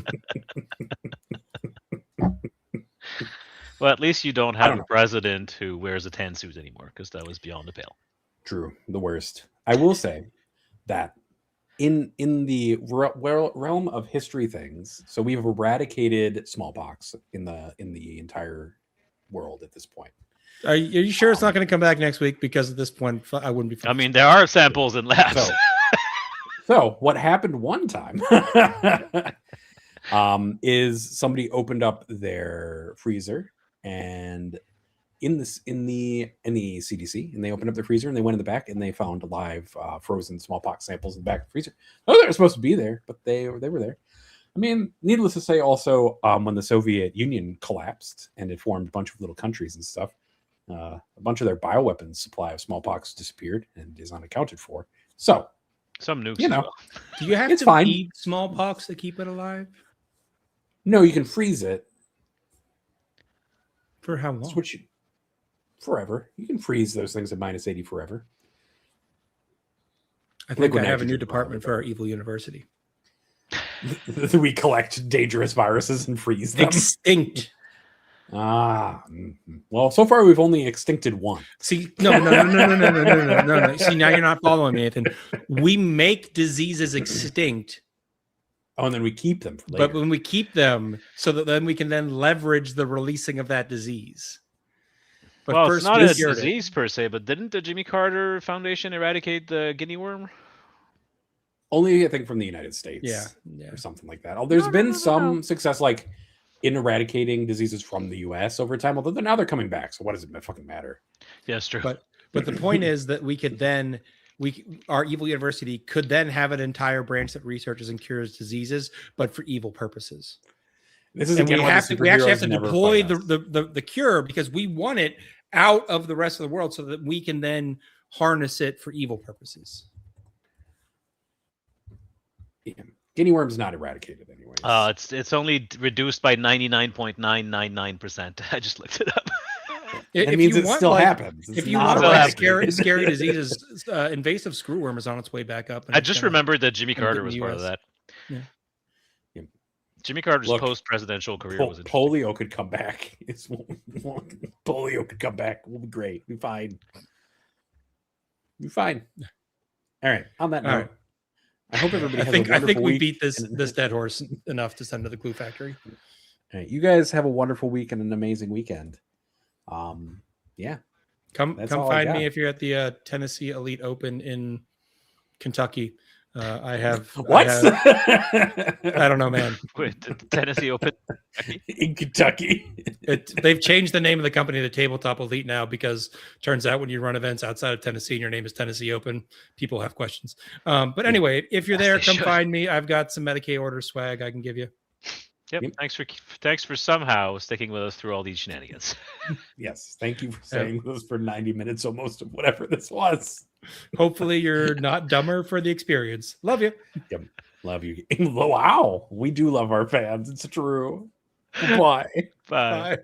Well, at least you don't have a president who wears a tan suit anymore, because that was beyond the pale. True. The worst. I will say that in the realm of history things, so we've eradicated smallpox in the entire world at this point. Are you sure it's not going to come back next week? Because at this point, I wouldn't be. I mean, there are samples in labs. So what happened one time is somebody opened up their freezer, and in the CDC, and they opened up their freezer and they went in the back and they found live frozen smallpox samples in the back of the freezer. Oh, they were supposed to be there, but they were there. I mean, needless to say, also when the Soviet Union collapsed and it formed a bunch of little countries and stuff, a bunch of their bioweapons supply of smallpox disappeared and is unaccounted for. So some nukes, do you have to feed smallpox to keep it alive? No, you can freeze it. For how long? Forever. You can freeze those things at -80 forever. I think I have a new department for our evil university. We collect dangerous viruses and freeze them. Extinct. Well, so far we've only extincted one. See, no. See, now you're not following me, Nathan. We make diseases extinct. Oh, and then we keep them for later. But when we keep them, so that then we can then leverage the releasing of that disease. But well, it's not a disease per se, but didn't the Jimmy Carter Foundation eradicate the guinea worm? Only, I think, from the United States. Yeah. Or something like that. There's been some success, like, in eradicating diseases from the U.S. over time, although now they're coming back, so what does it fucking matter? Yeah, it's true. But the point is that we could then... our evil university could then have an entire branch that researches and cures diseases, but for evil purposes. This is and we actually have to deploy the cure because we want it out of the rest of the world so that we can then harness it for evil purposes. Yeah. Guinea worm's not eradicated anyway. It's only reduced by 99.999%. I just looked it up. It means it still happens. If you want scary diseases, invasive screwworm is on its way back up. I just remembered that Jimmy Carter was part of that. Yeah. Jimmy Carter's Look, post-presidential career was interesting. polio could come back. Polio could come back. We'll be great. We'll be fine. We'll be fine. All right. On that note, I hope everybody has a wonderful week. I think we beat this dead horse enough to send to the Clue Factory. All right. You guys have a wonderful week and an amazing weekend. Yeah. Come find me if you're at the Tennessee Elite Open in Kentucky. I have what? I don't know, man. Wait, the Tennessee Open in Kentucky. They've changed the name of the company to Tabletop Elite now because turns out when you run events outside of Tennessee and your name is Tennessee Open, people have questions. But anyway, if you're there, come find me. I've got some Medicae order swag I can give you. Yep. Thanks for somehow sticking with us through all these shenanigans. Yes. Thank you for staying with us for 90 minutes almost of whatever this was. Hopefully you're not dumber for the experience. Love you. Yep. Love you. Wow. We do love our fans. It's true. Bye. Bye.